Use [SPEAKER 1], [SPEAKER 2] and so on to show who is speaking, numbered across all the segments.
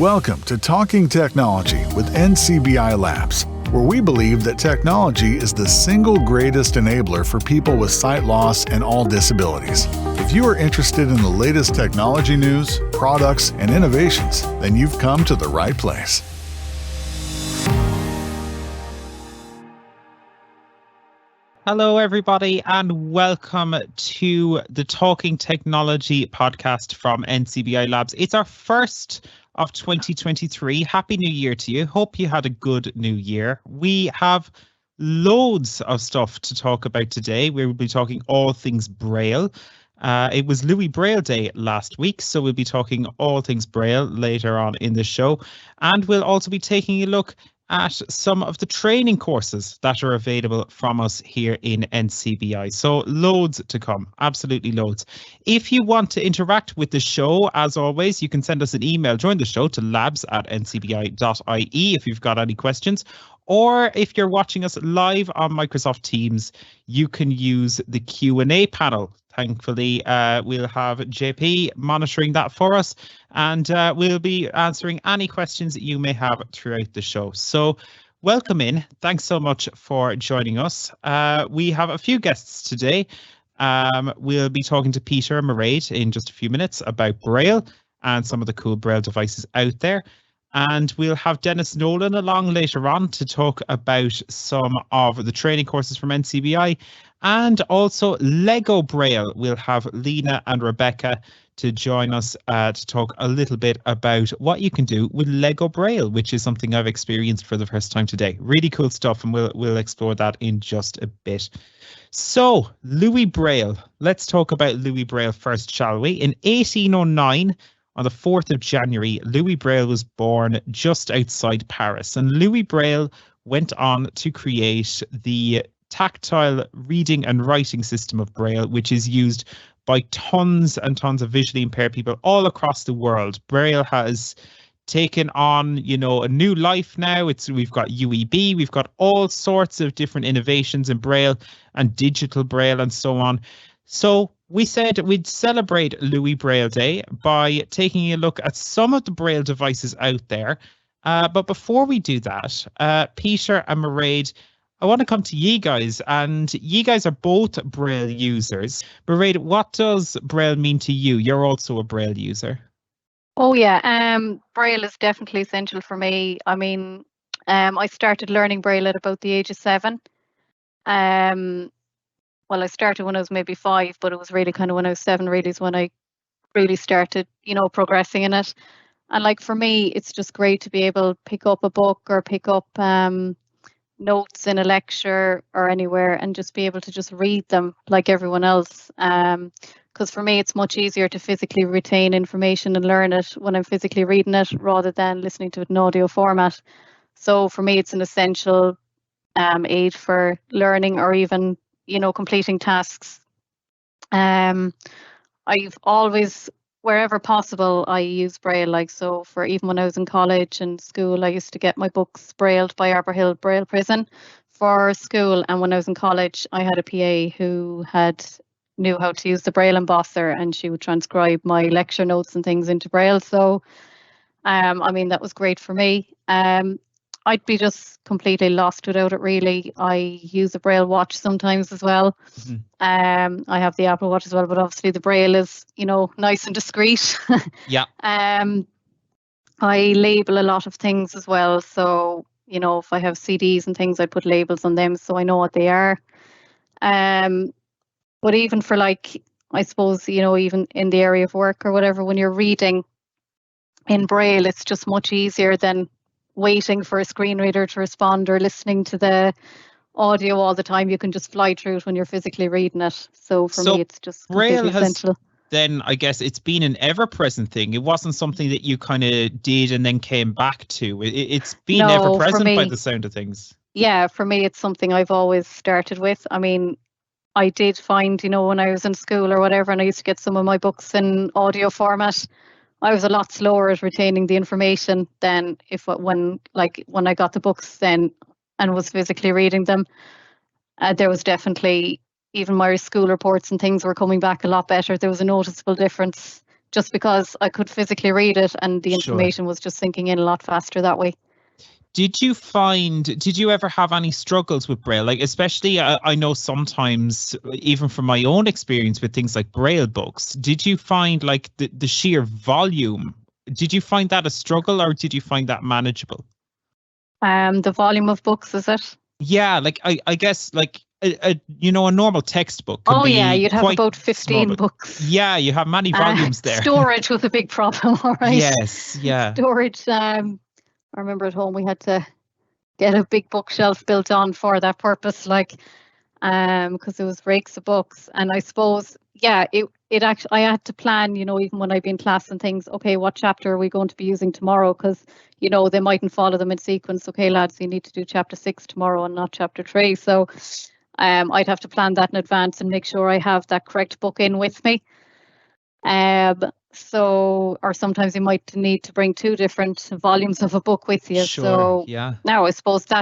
[SPEAKER 1] Welcome to Talking Technology with NCBI Labs, where we believe that technology is the single greatest enabler for people with sight loss and all disabilities. If you are interested in the latest technology news, products, and innovations, then you've come to the right place.
[SPEAKER 2] Hello, everybody, and welcome to the Talking Technology podcast from NCBI Labs. It's our first of 2023. Happy New Year to you. Hope you had a good New Year. We have loads of stuff to talk about today. We will be talking all things Braille. It was Louis Braille Day last week, so we'll be talking all things Braille later on in the show. And we'll also be taking a look at some of the training courses that are available from us here in NCBI. So loads to come, absolutely loads. If you want to interact with the show, as always, you can send us an email during the show to labs@ncbi.ie if you've got any questions. Or if you're watching us live on Microsoft Teams, you can use the Q&A panel. Thankfully, we'll have JP monitoring that for us, and we'll be answering any questions that you may have throughout the show. So welcome in. Thanks so much for joining us. We have a few guests today. We'll be talking to Peter and Mairead in just a few minutes about Braille and some of the cool Braille devices out there. And we'll have Denis Nolan along later on to talk about some of the training courses from NCBI, and also LEGO Braille. We'll have Lina and Rebecca to join us to talk a little bit about what you can do with LEGO Braille, which is something I've experienced for the first time today. Really cool stuff, and we'll explore that in just a bit. So, Louis Braille. Let's talk about Louis Braille first, shall we? In 1809, on the 4th of January, Louis Braille was born just outside Paris, and Louis Braille went on to create the tactile reading and writing system of Braille, which is used by tons and tons of visually impaired people all across the world. Braille has taken on, a new life now. We've got UEB, we've got all sorts of different innovations in Braille and digital Braille and so on. So we said we'd celebrate Louis Braille Day by taking a look at some of the Braille devices out there. But before we do that, Peter and Mairead, I want to come to you guys, and you guys are both Braille users. Mairead, what does Braille mean to you? You're also a Braille user.
[SPEAKER 3] Oh yeah, Braille is definitely essential for me. I mean, I started learning Braille at about the age of 7. Well, I started when I was maybe 5, but it was really kind of when I was 7 really is when I really started, progressing in it. And like for me, it's just great to be able to pick up a book or pick up notes in a lecture or anywhere and just be able to just read them like everyone else. Because for me, it's much easier to physically retain information and learn it when I'm physically reading it rather than listening to it in audio format. So for me, it's an essential aid for learning or even completing tasks. I've always, wherever possible, I use Braille. So for even when I was in college and school, I used to get my books brailled by Arbor Hill Braille Prison for school. And when I was in college, I had a PA who knew how to use the Braille embosser, and she would transcribe my lecture notes and things into Braille. So, that was great for me. I'd be just completely lost without it, really. I use a Braille watch sometimes as well. Mm-hmm. I have the Apple Watch as well, but obviously the Braille is, nice and discreet.
[SPEAKER 2] Yeah.
[SPEAKER 3] I label a lot of things as well. So, if I have CDs and things, I put labels on them so I know what they are. But even for I suppose, even in the area of work or whatever, when you're reading in Braille, it's just much easier than waiting for a screen reader to respond or listening to the audio all the time. You can just fly through it when you're physically reading it. So for me, it's just completely essential.
[SPEAKER 2] Then I guess it's been an ever-present thing. It wasn't something that you kind of did and then came back to. It's been ever-present by the sound of things.
[SPEAKER 3] Yeah, for me, it's something I've always started with. I mean, I did find, when I was in school or whatever, and I used to get some of my books in audio format, I was a lot slower at retaining the information than when I got the books then and was physically reading them. There was definitely, even my school reports and things were coming back a lot better. There was a noticeable difference just because I could physically read it and the information was just sinking in a lot faster that way.
[SPEAKER 2] Did you ever have any struggles with Braille? Like, especially, I know sometimes, even from my own experience with things like Braille books, did you find like the sheer volume, did you find that a struggle, or did you find that manageable?
[SPEAKER 3] The volume of books, is it?
[SPEAKER 2] Yeah, like I guess like a normal textbook can
[SPEAKER 3] Oh
[SPEAKER 2] be
[SPEAKER 3] yeah, you'd have
[SPEAKER 2] quite
[SPEAKER 3] about 15
[SPEAKER 2] small,
[SPEAKER 3] books.
[SPEAKER 2] yeah, you have many volumes there.
[SPEAKER 3] Storage was a big problem, all right?
[SPEAKER 2] Yes, yeah.
[SPEAKER 3] Storage, I remember at home we had to get a big bookshelf built on for that purpose, like, because there was rakes of books. And I suppose, yeah, it actually, I had to plan, even when I'd be in class and things, okay, what chapter are we going to be using tomorrow? Because, they mightn't follow them in sequence. Okay, lads, you need to do chapter 6 tomorrow and not chapter 3. So I'd have to plan that in advance and make sure I have that correct book in with me. So, or sometimes you might need to bring 2 different volumes of a book with you.
[SPEAKER 2] Sure,
[SPEAKER 3] so
[SPEAKER 2] yeah.
[SPEAKER 3] now I suppose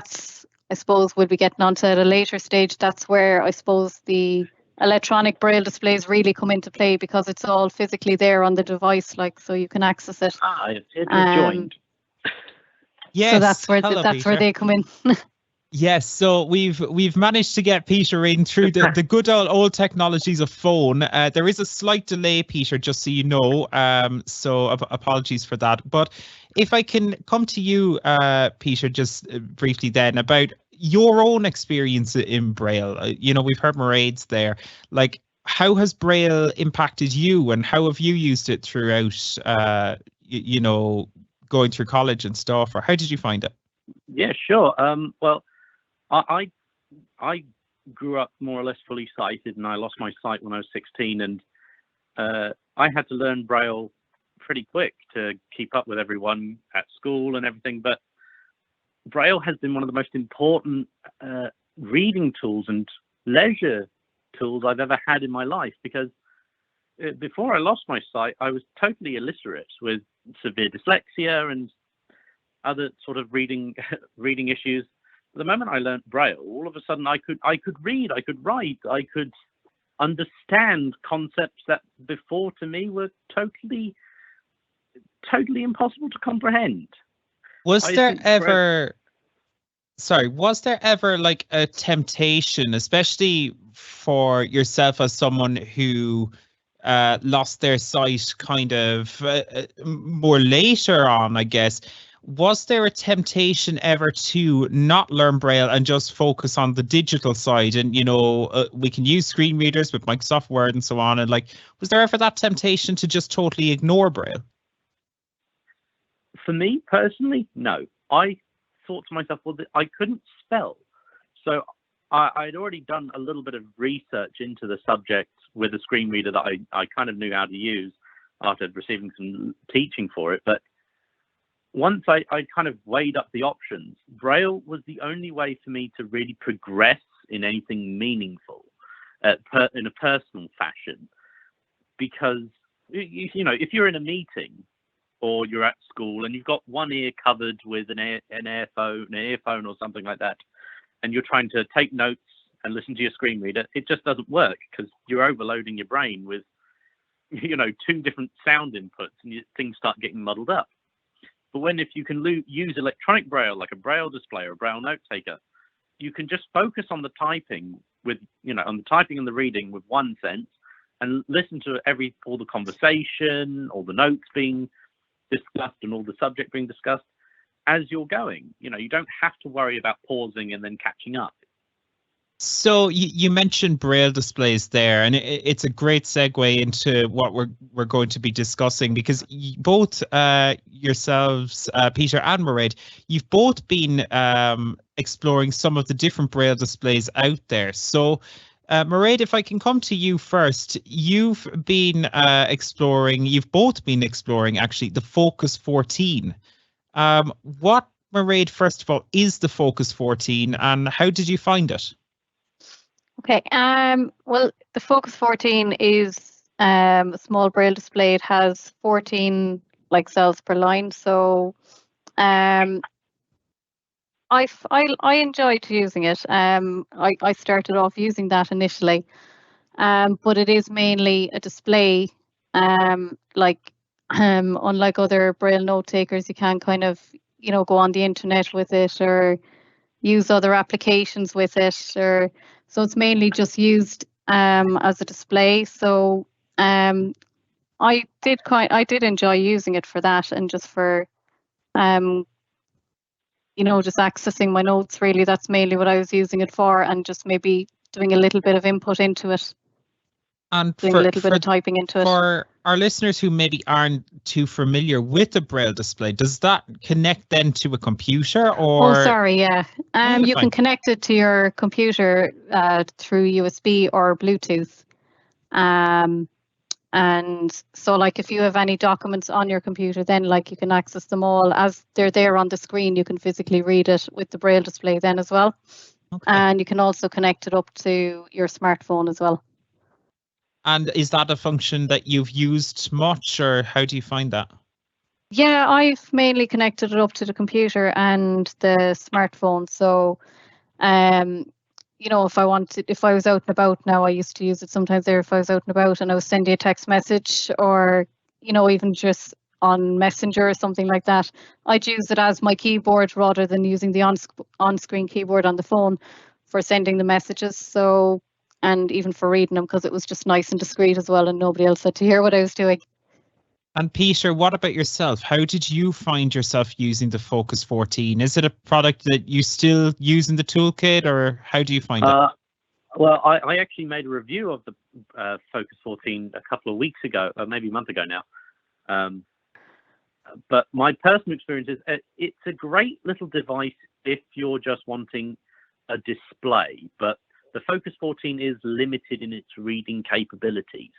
[SPEAKER 3] we'll be getting onto at a later stage. That's where I suppose the electronic Braille displays really come into play, because it's all physically there on the device, like, so you can access it.
[SPEAKER 4] It's joined.
[SPEAKER 2] Yes,
[SPEAKER 3] so that's where
[SPEAKER 2] hello,
[SPEAKER 3] where they come in.
[SPEAKER 2] Yes, so we've managed to get Peter in through the good old technologies of phone. There is a slight delay, Peter, just so you know. So apologies for that. But if I can come to you, Peter, just briefly then about your own experience in Braille. We've heard Mairead's there. Like, how has Braille impacted you, and how have you used it throughout, going through college and stuff, or how did you find it?
[SPEAKER 4] Yeah, sure. Well, I grew up more or less fully sighted, and I lost my sight when I was 16, and I had to learn Braille pretty quick to keep up with everyone at school and everything. But Braille has been one of the most important reading tools and leisure tools I've ever had in my life, because before I lost my sight, I was totally illiterate with severe dyslexia and other sort of reading issues. The moment I learned Braille, all of a sudden I could read, I could write, I could understand concepts that before to me were totally impossible to comprehend.
[SPEAKER 2] Was there ever like a temptation, especially for yourself as someone who lost their sight kind of more later on, I guess? Was there a temptation ever to not learn Braille and just focus on the digital side? And, we can use screen readers with Microsoft Word and so on. And like, was there ever that temptation to just totally ignore Braille?
[SPEAKER 4] For me personally, no. I thought to myself, well, I couldn't spell. So I'd already done a little bit of research into the subject with a screen reader that I kind of knew how to use after receiving some teaching for it. But once I kind of weighed up the options, Braille was the only way for me to really progress in anything meaningful in a personal fashion. Because, if you're in a meeting or you're at school and you've got one ear covered with an earphone or something like that, and you're trying to take notes and listen to your screen reader, it just doesn't work, because you're overloading your brain with, 2 different sound inputs, and things start getting muddled up. But if you can use electronic Braille, like a Braille display or a Braille note taker, you can just focus on the typing on the typing and the reading with one sense, and listen to all the conversation, all the notes being discussed, and all the subject being discussed as you're going. You don't have to worry about pausing and then catching up.
[SPEAKER 2] So you mentioned Braille displays there, and it's a great segue into what we're going to be discussing, because both yourselves, Peter and Mairead, you've both been exploring some of the different Braille displays out there. So Mairead, if I can come to you first, you've both been exploring actually the Focus 14. What, Mairead, first of all, is the Focus 14, and how did you find it?
[SPEAKER 3] Okay, well, the Focus 14 is a small Braille display. It has 14 cells per line. So I enjoyed using it. I started off using that initially, but it is mainly a display Like unlike other Braille note takers, you can kind of, go on the internet with it or use other applications with it, or so it's mainly just used as a display. So I did enjoy using it for that, and just for just accessing my notes. Really, that's mainly what I was using it for, and just maybe doing a little bit of input into it.
[SPEAKER 2] And
[SPEAKER 3] doing a little bit of typing into it.
[SPEAKER 2] For our listeners who maybe aren't too familiar with the Braille display, does that connect then to a computer, or?
[SPEAKER 3] Oh, sorry, yeah. You can connect it to your computer through USB or Bluetooth. And so, like, if you have any documents on your computer, then like you can access them all as they're there on the screen. You can physically read it with the Braille display then as well. Okay. And you can also connect it up to your smartphone as well.
[SPEAKER 2] And is that a function that you've used much, or how do you find that?
[SPEAKER 3] Yeah, I've mainly connected it up to the computer and the smartphone. So, if I was out and about now, I used to use it sometimes there if I was out and about and I was sending a text message, or, even just on Messenger or something like that, I'd use it as my keyboard rather than using the on-screen keyboard on the phone for sending the messages. So, and even for reading them, because it was just nice and discreet as well, and nobody else had to hear what I was doing.
[SPEAKER 2] And Peter, what about yourself? How did you find yourself using the Focus 14? Is it a product that you still use in the toolkit, or how do you find it?
[SPEAKER 4] Well, I actually made a review of the Focus 14 a couple of weeks ago, or maybe a month ago now. But my personal experience is it's a great little device if you're just wanting a display, but the Focus 14 is limited in its reading capabilities,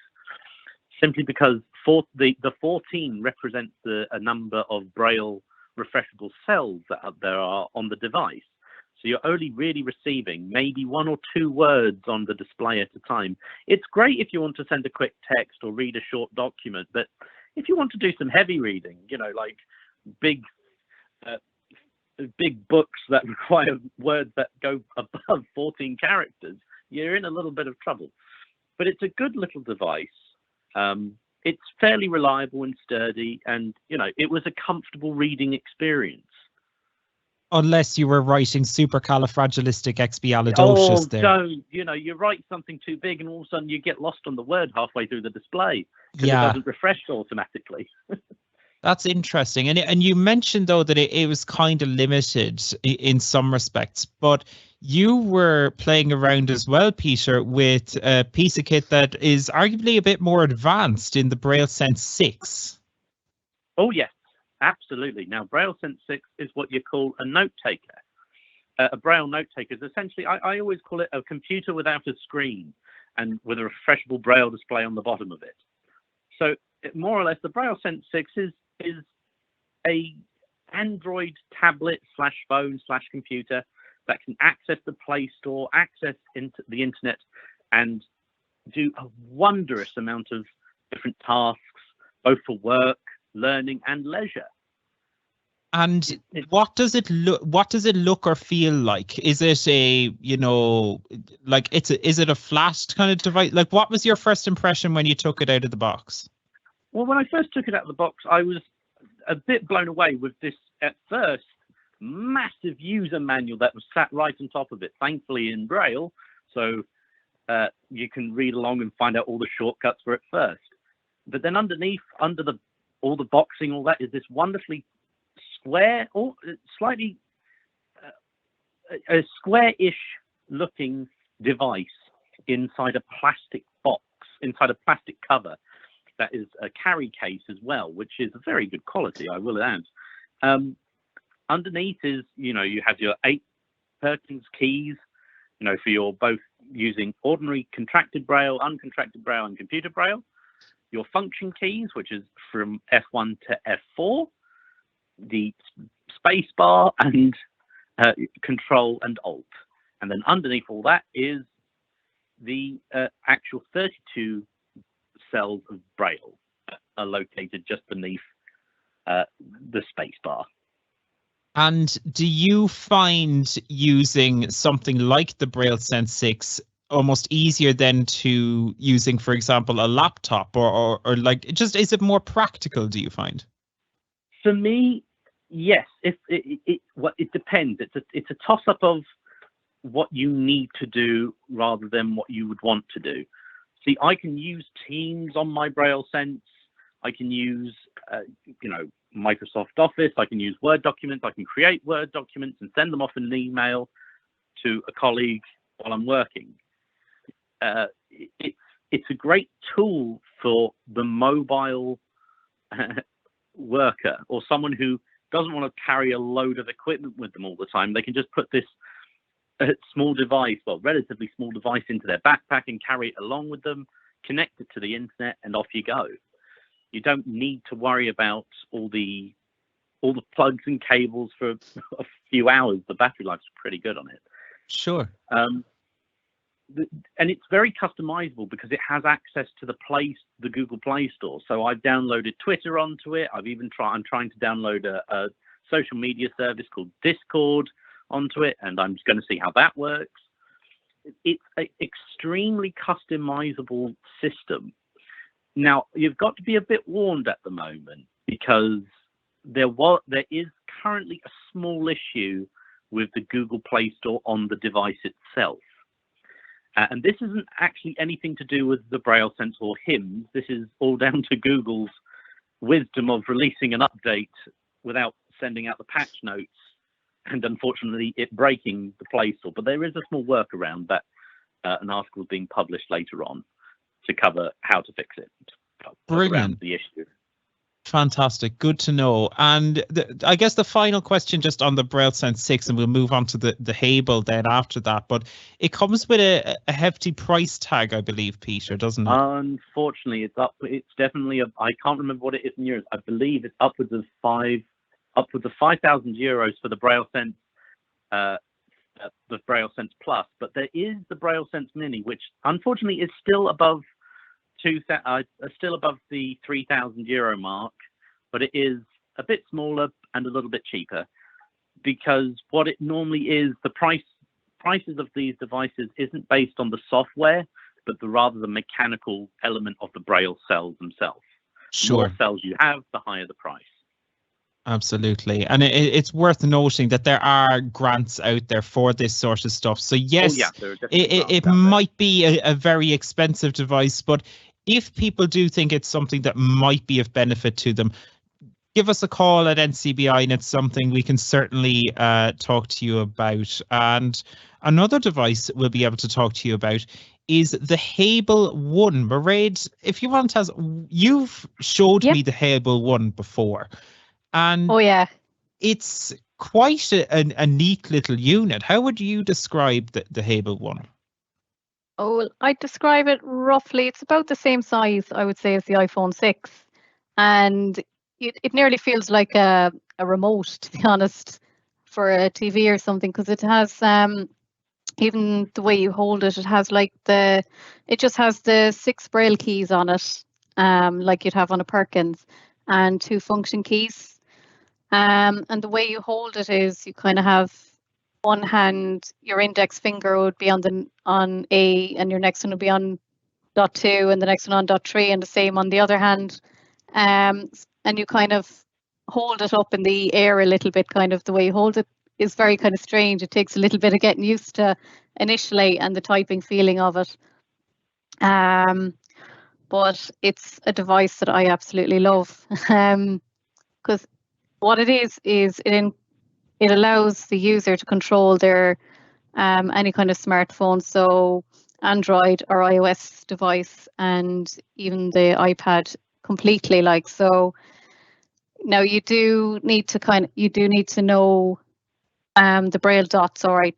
[SPEAKER 4] simply because the 14 represents a number of Braille refreshable cells that there are on the device. So you're only really receiving maybe 1 or 2 words on the display at a time. It's great if you want to send a quick text or read a short document, but if you want to do some heavy reading, like big books that require words that go above 14 characters, you're in a little bit of trouble. But it's a good little device. It's fairly reliable and sturdy, and it was a comfortable reading experience.
[SPEAKER 2] Unless you were writing supercalifragilisticexpialidocious there.
[SPEAKER 4] Don't. You write something too big and all of a sudden you get lost on the word halfway through the display because it doesn't refresh automatically.
[SPEAKER 2] That's interesting. And you mentioned, though, that it was kind of limited in some respects, but you were playing around as well, Peter, with a piece of kit that is arguably a bit more advanced in the Braille Sense 6.
[SPEAKER 4] Oh, yes. Absolutely. Now, Braille Sense 6 is what you call a note taker. A Braille note taker is essentially, I always call it a computer without a screen and with a refreshable Braille display on the bottom of it. So more or less, the Braille Sense 6 is a Android tablet / phone / computer that can access the Play Store, access into the internet, and do a wondrous amount of different tasks, both for work, learning, and leisure.
[SPEAKER 2] And what does it look or feel like? Is it is it a flat kind of device? Like, what was your first impression when you took it out of the box?
[SPEAKER 4] Well, when I first took it out of the box, I was a bit blown away with this, at first, massive user manual that was sat right on top of it, thankfully in Braille, so you can read along and find out all the shortcuts for it first. But then underneath, under all the boxing, all that, is this wonderfully square, or slightly a square-ish looking device inside a plastic box, inside a plastic cover that is a carry case as well, which is a very good quality, I will add. Underneath is, you have your 8 Perkins keys, for your both using ordinary contracted Braille, uncontracted Braille, and computer Braille. Your function keys, which is from F1 to F4, the space bar, and Control and Alt. And then underneath all that is the actual 32 cells of Braille are located just beneath the space bar.
[SPEAKER 2] And do you find using something like the Braille Sense 6 almost easier than to using, for example, a laptop or like just, is it more practical, do you find?
[SPEAKER 4] For me, yes. It depends. It's a toss up of what you need to do rather than what you would want to do. See, I can use Teams on my Braille Sense. I can use, Microsoft Office. I can use Word documents. I can create Word documents and send them off in an email to a colleague while I'm working. It's a great tool for the mobile worker or someone who doesn't want to carry a load of equipment with them all the time. They can just put this small device, relatively small device, into their backpack and carry it along with them, connect it to the internet, and off you go. You don't need to worry about all the plugs and cables for a few hours. The battery life's pretty good on it.
[SPEAKER 2] Sure.
[SPEAKER 4] And it's very customizable because it has access to the Google Play Store. So I've downloaded Twitter onto it. I'm trying to download a social media service called Discord onto it, and I'm just going to see how that works. It's an extremely customizable system. Now, you've got to be a bit warned at the moment because there is currently a small issue with the Google Play Store on the device itself. And this isn't actually anything to do with the Braille Sense or HIMS. This is all down to Google's wisdom of releasing an update without sending out the patch notes, and unfortunately it breaking the Play Store. But there is a small workaround that an article is being published later on to cover how to fix it.
[SPEAKER 2] Brilliant.
[SPEAKER 4] The issue.
[SPEAKER 2] Fantastic. Good to know. And I guess the final question just on the Braille Sense 6, and we'll move on to the Hable then after that, but it comes with a hefty price tag, I believe, Peter, doesn't it?
[SPEAKER 4] Unfortunately, it's definitely I can't remember what it is in euros. I believe it's upwards of 5,000 euros for the Braille Sense, the Braille Sense Plus. But there is the Braille Sense Mini, which unfortunately is still above the 3,000 euro mark, but it is a bit smaller and a little bit cheaper, because what it normally is, the prices of these devices isn't based on the software, but rather the mechanical element of the Braille cells themselves.
[SPEAKER 2] Sure.
[SPEAKER 4] The more cells you have, the higher the price.
[SPEAKER 2] Absolutely. And it's worth noting that there are grants out there for this sort of stuff. So yes, it might be a very expensive device, but if people do think it's something that might be of benefit to them, give us a call at NCBI and it's something we can certainly talk to you about. And another device we'll be able to talk to you about is the Hable 1. Mairead, if you want to, you've showed me the Hable 1 before. And it's quite a neat little unit. How would you describe the Hable 1?
[SPEAKER 3] Oh, well, I'd describe it roughly. It's about the same size, I would say, as the iPhone 6. And it nearly feels like a remote, to be honest, for a TV or something, because it has, even the way you hold it, it just has the 6 Braille keys on it, like you'd have on a Perkins, and 2 function keys. And the way you hold it is you kind of have one hand, your index finger would be on A, and your next one would be on dot 2, and the next one on dot 3, and the same on the other hand. And you kind of hold it up in the air a little bit. Kind of the way you hold it is very kind of strange. It takes a little bit of getting used to initially, and the typing feeling of it. But it's a device that I absolutely love, because what it is it allows the user to control their any kind of smartphone, so Android or iOS device, and even the iPad completely. Like, so now you do need to know the Braille dots. All right,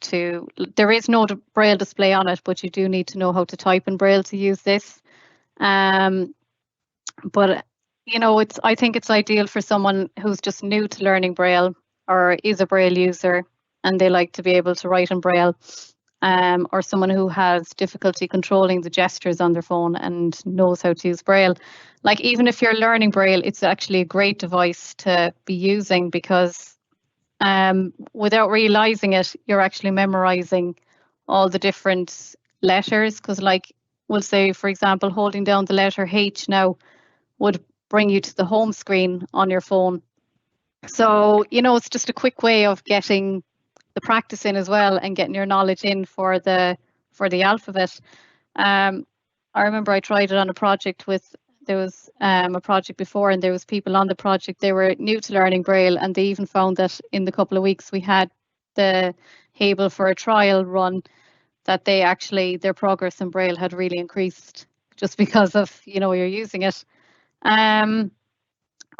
[SPEAKER 3] there is no Braille display on it, but you do need to know how to type in Braille to use this. But I think it's ideal for someone who's just new to learning Braille or is a Braille user and they like to be able to write in Braille, or someone who has difficulty controlling the gestures on their phone and knows how to use Braille. Like, even if you're learning Braille, it's actually a great device to be using, because without realizing it, you're actually memorizing all the different letters, because like we'll say, for example, holding down the letter H now would bring you to the home screen on your phone. So, it's just a quick way of getting the practice in as well and getting your knowledge in for the alphabet. I remember I tried it on a project there was a project before, and there was people on the project, they were new to learning Braille, and they even found that in the couple of weeks we had the Hable for a trial run, that their progress in Braille had really increased just because of, you're using it.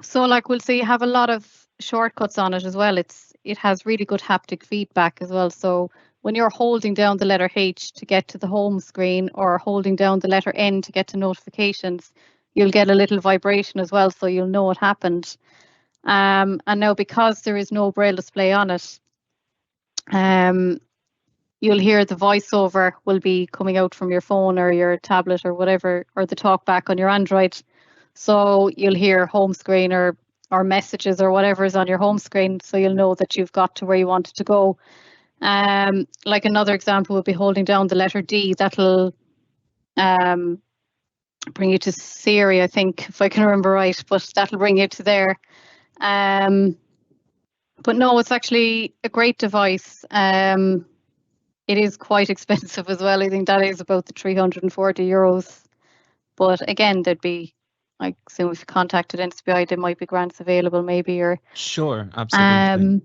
[SPEAKER 3] So like we'll see, you have a lot of shortcuts on it as well. It has really good haptic feedback as well. So when you're holding down the letter H to get to the home screen, or holding down the letter N to get to notifications, you'll get a little vibration as well, so you'll know what happened. And now, because there is no Braille display on it, you'll hear the voiceover will be coming out from your phone or your tablet or whatever, or the talkback on your Android. So you'll hear home screen or messages or whatever is on your home screen, so you'll know that you've got to where you wanted to go. Like another example would be holding down the letter D. That'll bring you to Siri, I think, if I can remember right, but that'll bring you to there. But no, it's actually a great device. It is quite expensive as well. I think that is about the €340. But again, there'd be, like, so if you contacted NCBI, there might be grants available maybe, or
[SPEAKER 2] sure, absolutely.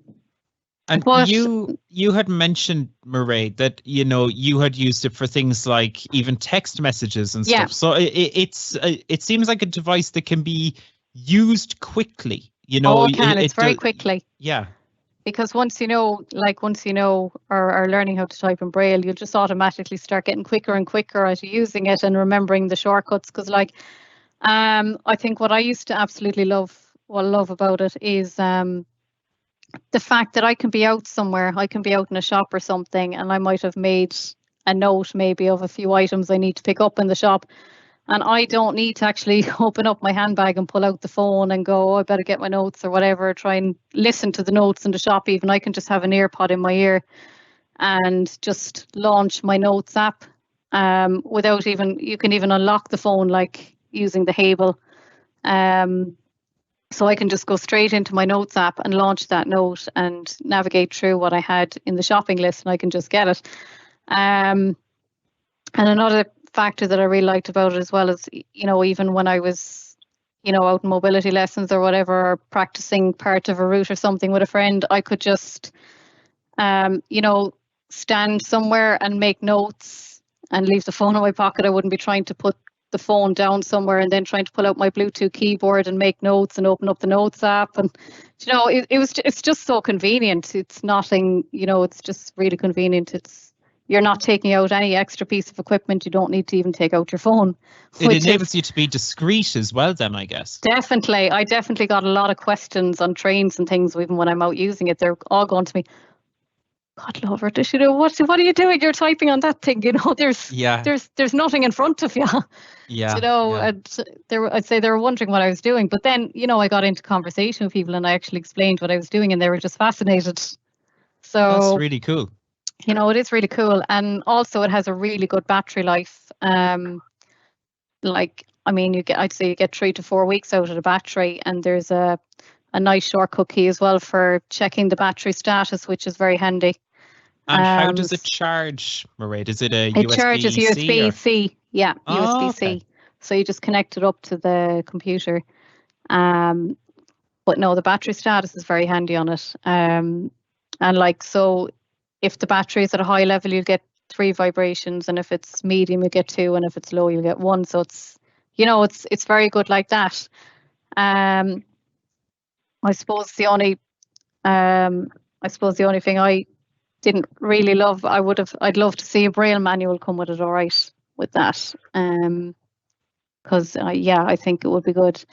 [SPEAKER 2] And you had mentioned, Mairead, that you had used it for things like even text messages and stuff. So it seems like a device that can be used quickly.
[SPEAKER 3] It's very quickly.
[SPEAKER 2] Yeah.
[SPEAKER 3] Because once you know or are learning how to type in Braille, you'll just automatically start getting quicker and quicker at using it and remembering the shortcuts. Because I think what I used to absolutely love about it is the fact that I can be out somewhere, I can be out in a shop or something, and I might have made a note maybe of a few items I need to pick up in the shop, and I don't need to actually open up my handbag and pull out the phone and go, I better get my notes or whatever, try and listen to the notes in the shop. Even I can just have an earpod in my ear and just launch my notes app without you can even unlock the phone like using the Hable. So I can just go straight into my notes app and launch that note and navigate through what I had in the shopping list, and I can just get it. And another factor that I really liked about it as well is, even when I was, out in mobility lessons or whatever, or practicing part of a route or something with a friend, I could just, stand somewhere and make notes and leave the phone in my pocket. I wouldn't be trying to put the phone down somewhere and then trying to pull out my Bluetooth keyboard and make notes and open up the notes app. And it's just so convenient. It's nothing, it's just really convenient. You're not taking out any extra piece of equipment. You don't need to even take out your phone.
[SPEAKER 2] It enables you to be discreet as well then, I guess.
[SPEAKER 3] Definitely. I definitely got a lot of questions on trains and things even when I'm out using it. They're all going to me, God love her, what are you doing? You're typing on that thing, there's nothing in front of you.
[SPEAKER 2] Yeah.
[SPEAKER 3] And I'd say they were wondering what I was doing. But then, I got into conversation with people and I actually explained what I was doing and they were just fascinated. So
[SPEAKER 2] that's really cool.
[SPEAKER 3] It is really cool. And also it has a really good battery life. I'd say you get 3 to 4 weeks out of the battery, and there's a nice shortcut key as well for checking the battery status, which is very handy.
[SPEAKER 2] And how does it charge, Mairead? Is it a USB-C?
[SPEAKER 3] It charges USB-C. Yeah, USB-C.
[SPEAKER 2] Okay. So
[SPEAKER 3] you just connect it up to the computer. But no, the battery status is very handy on it. And so if the battery is at a high level, you'll get 3 vibrations, and if it's medium, you get 2, and if it's low, you'll get 1. So it's very good like that. I suppose the only thing I didn't really love, I'd love to see a Braille manual come with it, all right, with that. Because I think it would be good.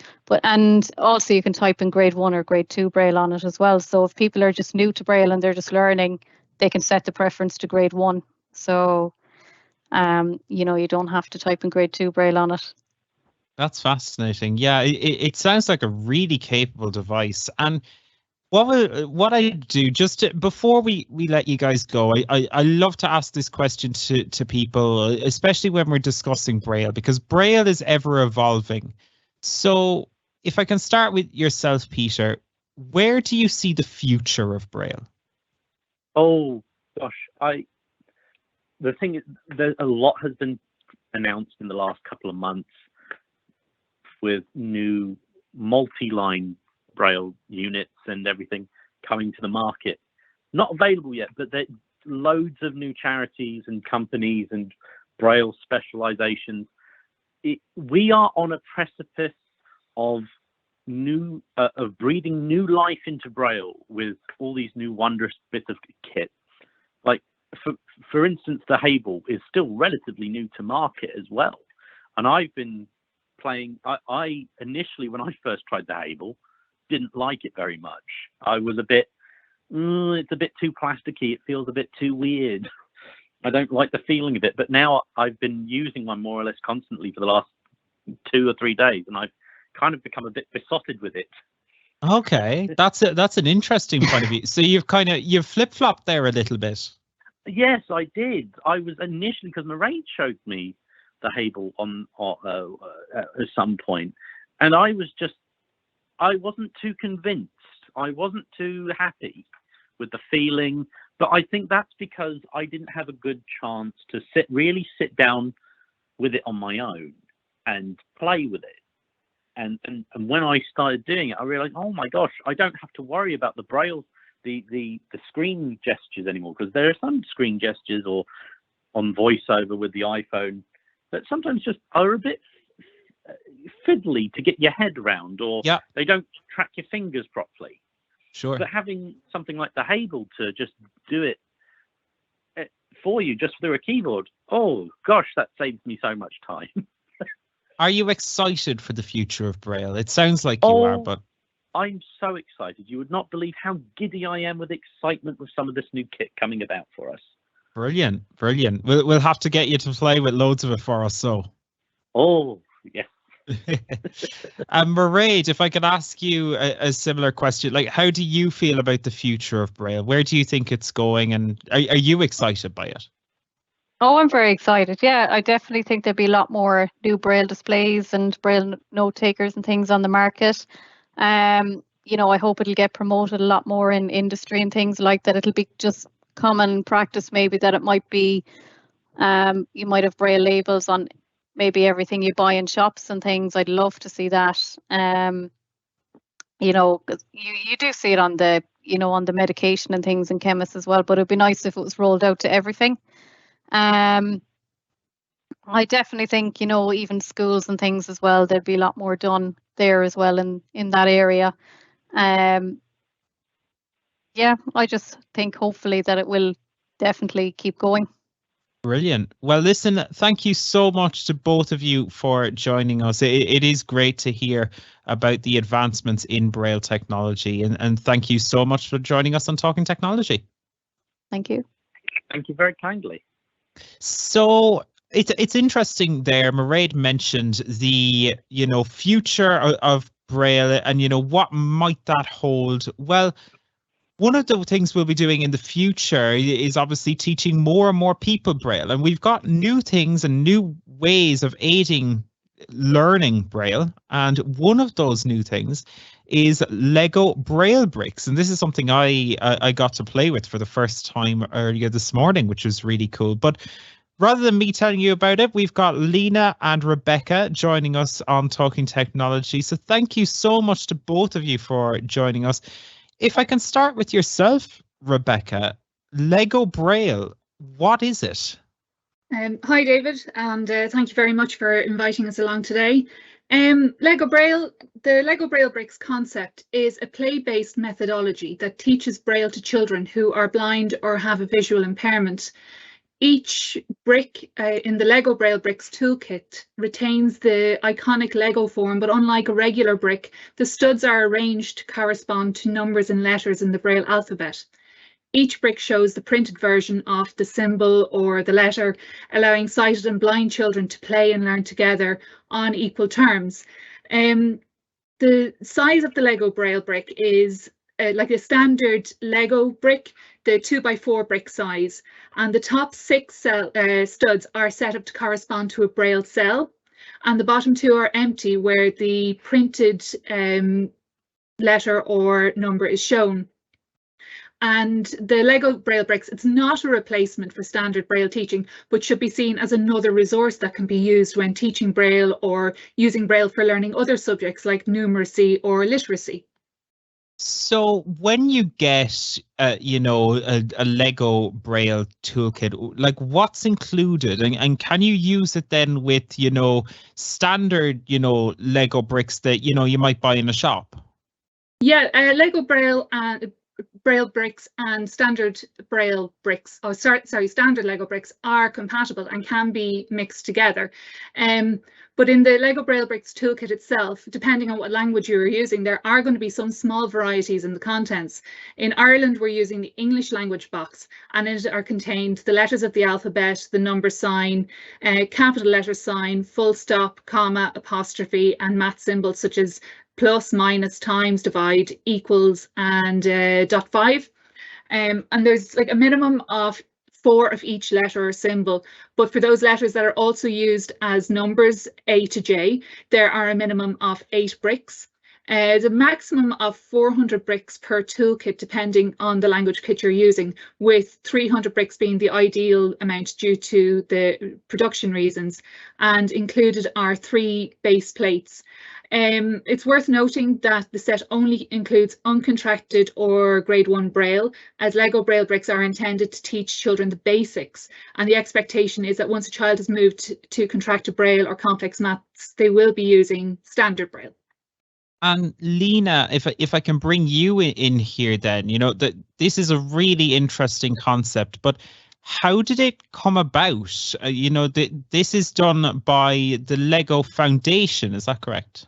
[SPEAKER 3] And also you can type in grade 1 or grade 2 Braille on it as well. So if people are just new to Braille and they're just learning, they can set the preference to grade 1. So, you don't have to type in grade 2 Braille on it.
[SPEAKER 2] That's fascinating. Yeah, it sounds like a really capable device. And What I do before we let you guys go, I love to ask this question to people, especially when we're discussing Braille, because Braille is ever evolving. So if I can start with yourself, Peter, where do you see the future of Braille?
[SPEAKER 4] Oh gosh, the thing is, a lot has been announced in the last couple of months with new multi-line Braille units and everything coming to the market. Not available yet, but there's loads of new charities and companies and Braille specializations. We are on a precipice of breathing new life into Braille with all these new wondrous bits of kit. Like for instance, the Hable is still relatively new to market as well, and I've been playing. I initially, when I first tried the Hable, didn't like it very much. I was a bit, it's a bit too plasticky. It feels a bit too weird. I don't like the feeling of it. But now I've been using one more or less constantly for the last 2 or 3 days, and I've kind of become a bit besotted with it.
[SPEAKER 2] Okay, that's an interesting point of view. So you've flip-flopped there a little bit.
[SPEAKER 4] Yes, I did. I was initially, because Mairead showed me the Hable at some point, and I wasn't too convinced. I wasn't too happy with the feeling, but I think that's because I didn't have a good chance to really sit down with it on my own and play with it. And when I started doing it, I realized, oh my gosh, I don't have to worry about the Braille, the screen gestures anymore, because there are some screen gestures or on voiceover with the iPhone that sometimes just are a bit fiddly to get your head around, or they don't track your fingers properly.
[SPEAKER 2] Sure.
[SPEAKER 4] But having something like the Hable to just do it for you just through a keyboard, oh gosh, that saves me so much time.
[SPEAKER 2] Are you excited for the future of Braille? It sounds like you are, but
[SPEAKER 4] I'm so excited. You would not believe how giddy I am with excitement with some of this new kit coming about for us.
[SPEAKER 2] Brilliant. We'll have to get you to play with loads of it for us. So.
[SPEAKER 4] Oh yes.
[SPEAKER 2] And Mairead, if I could ask you a similar question, like, how do you feel about the future of Braille? Where do you think it's going, and are you excited by it?
[SPEAKER 3] Oh, I'm very excited. Yeah, I definitely think there'll be a lot more new Braille displays and Braille note takers and things on the market. I hope it'll get promoted a lot more in industry and things like that. It'll be just common practice, maybe, that it might be, you might have Braille labels on maybe everything you buy in shops and things. I'd love to see that. 'Cause you do see it on the medication and things in chemists as well, but it'd be nice if it was rolled out to everything. I definitely think, even schools and things as well, there'd be a lot more done there as well in that area. I just think hopefully that it will definitely keep going.
[SPEAKER 2] Brilliant. Well, listen, thank you so much to both of you for joining us. It is great to hear about the advancements in Braille technology, and thank you so much for joining us on Talking Technology.
[SPEAKER 3] Thank you.
[SPEAKER 4] Thank you very kindly.
[SPEAKER 2] So it's interesting there. Mairead mentioned the future of Braille, and what might that hold. Well, one of the things we'll be doing in the future is obviously teaching more and more people Braille, and we've got new things and new ways of aiding learning Braille. And one of those new things is LEGO Braille Bricks, and this is something I got to play with for the first time earlier this morning, which was really cool. But rather than me telling you about it, we've got Lina and Rebecca joining us on Talking Technology. So thank you so much to both of you for joining us. If I can start with yourself, Rebecca, LEGO Braille, what is it?
[SPEAKER 5] Hi, David, and thank you very much for inviting us along today. LEGO Braille, the LEGO Braille Bricks concept is a play-based methodology that teaches Braille to children who are blind or have a visual impairment. Each brick in the LEGO Braille Bricks toolkit retains the iconic LEGO form, but unlike a regular brick, the studs are arranged to correspond to numbers and letters in the Braille alphabet. Each brick shows the printed version of the symbol or the letter, allowing sighted and blind children to play and learn together on equal terms. The size of the LEGO Braille brick is like a standard Lego brick, the 2x4 brick size, and the top 6 studs are set up to correspond to a Braille cell, and the bottom 2 are empty where the printed letter or number is shown. And the LEGO Braille Bricks, it's not a replacement for standard Braille teaching, but should be seen as another resource that can be used when teaching Braille or using Braille for learning other subjects like numeracy or literacy.
[SPEAKER 2] So when you get, you know, a Lego Braille toolkit, like what's included, and can you use it then with, you know, standard, you know, Lego bricks that, you know, you might buy in a shop?
[SPEAKER 5] Yeah, Lego Braille and Braille bricks and standard Braille bricks, oh sorry, standard Lego bricks are compatible and can be mixed together. But in the Lego Braille Bricks toolkit itself, depending on what language you're using, there are going to be some small varieties in the contents. In Ireland, we're using the English language box, and in it are contained the letters of the alphabet, the number sign, capital letter sign, full stop, comma, apostrophe, and math symbols such as plus, minus, times, divide, equals, and .5. And there's like a minimum of 4 of each letter or symbol, but for those letters that are also used as numbers A to J, there are a minimum of 8 bricks. There's a maximum of 400 bricks per toolkit, depending on the language kit you're using, with 300 bricks being the ideal amount due to the production reasons, and included are 3 base plates. It's worth noting that the set only includes uncontracted or grade 1 Braille, as Lego Braille Bricks are intended to teach children the basics, and the expectation is that once a child has moved to contracted Braille or complex maths, they will be using standard Braille.
[SPEAKER 2] And Lina, if I can bring you in here, then, you know, that this is a really interesting concept, but how did it come about? You know, this is done by the Lego Foundation, is that correct?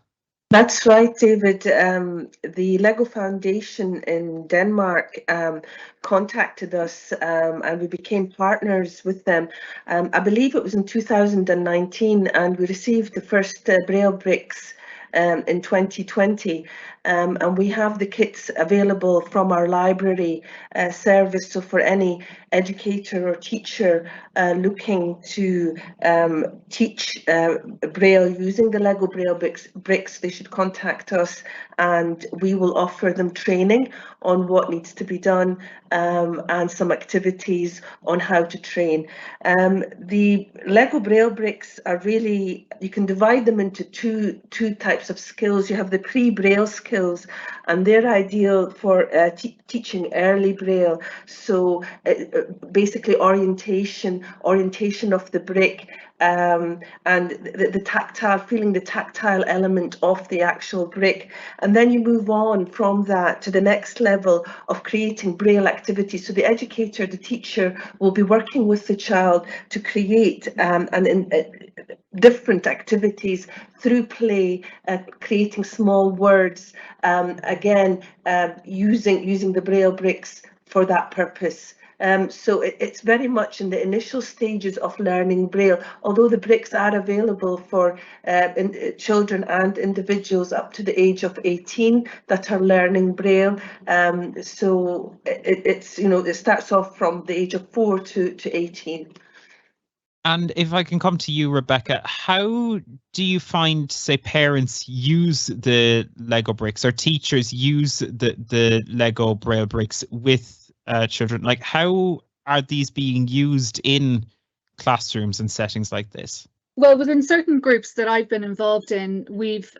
[SPEAKER 6] That's right, David. The LEGO Foundation in Denmark contacted us and we became partners with them. I believe it was in 2019, and we received the first Braille bricks in 2020. And we have the kits available from our library service. So for any educator or teacher looking to teach Braille using the LEGO Braille bricks, they should contact us, and we will offer them training on what needs to be done and some activities on how to train. The LEGO Braille bricks are really, you can divide them into two types of skills. You have the pre-Braille skills, and they're ideal for teaching early Braille. So basically orientation of the brick, and the tactile, feeling the tactile element of the actual brick. And then you move on from that to the next level of creating Braille activities. So the educator, the teacher, will be working with the child to create different activities through play, creating small words, again, using the Braille bricks for that purpose. So it's very much in the initial stages of learning Braille, although the bricks are available for children and individuals up to the age of 18 that are learning Braille. So it's, you know, it starts off from the age of 4 to 18.
[SPEAKER 2] And if I can come to you, Rebecca, how do you find, say, parents use the Lego bricks, or teachers use the Lego Braille bricks with children? Like, how are these being used in classrooms and settings like this?
[SPEAKER 5] Well, within certain groups that I've been involved in, we've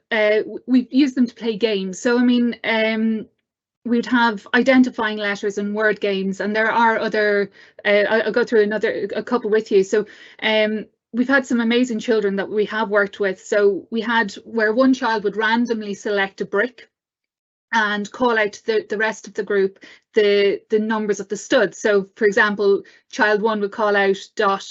[SPEAKER 5] used them to play games. So I mean, we'd have identifying letters and word games, and there are other. I'll go through a couple with you. So we've had some amazing children that we have worked with. So we had where one child would randomly select a brick and call out to the rest of the group the numbers of the studs. So for example, child 1 would call out dot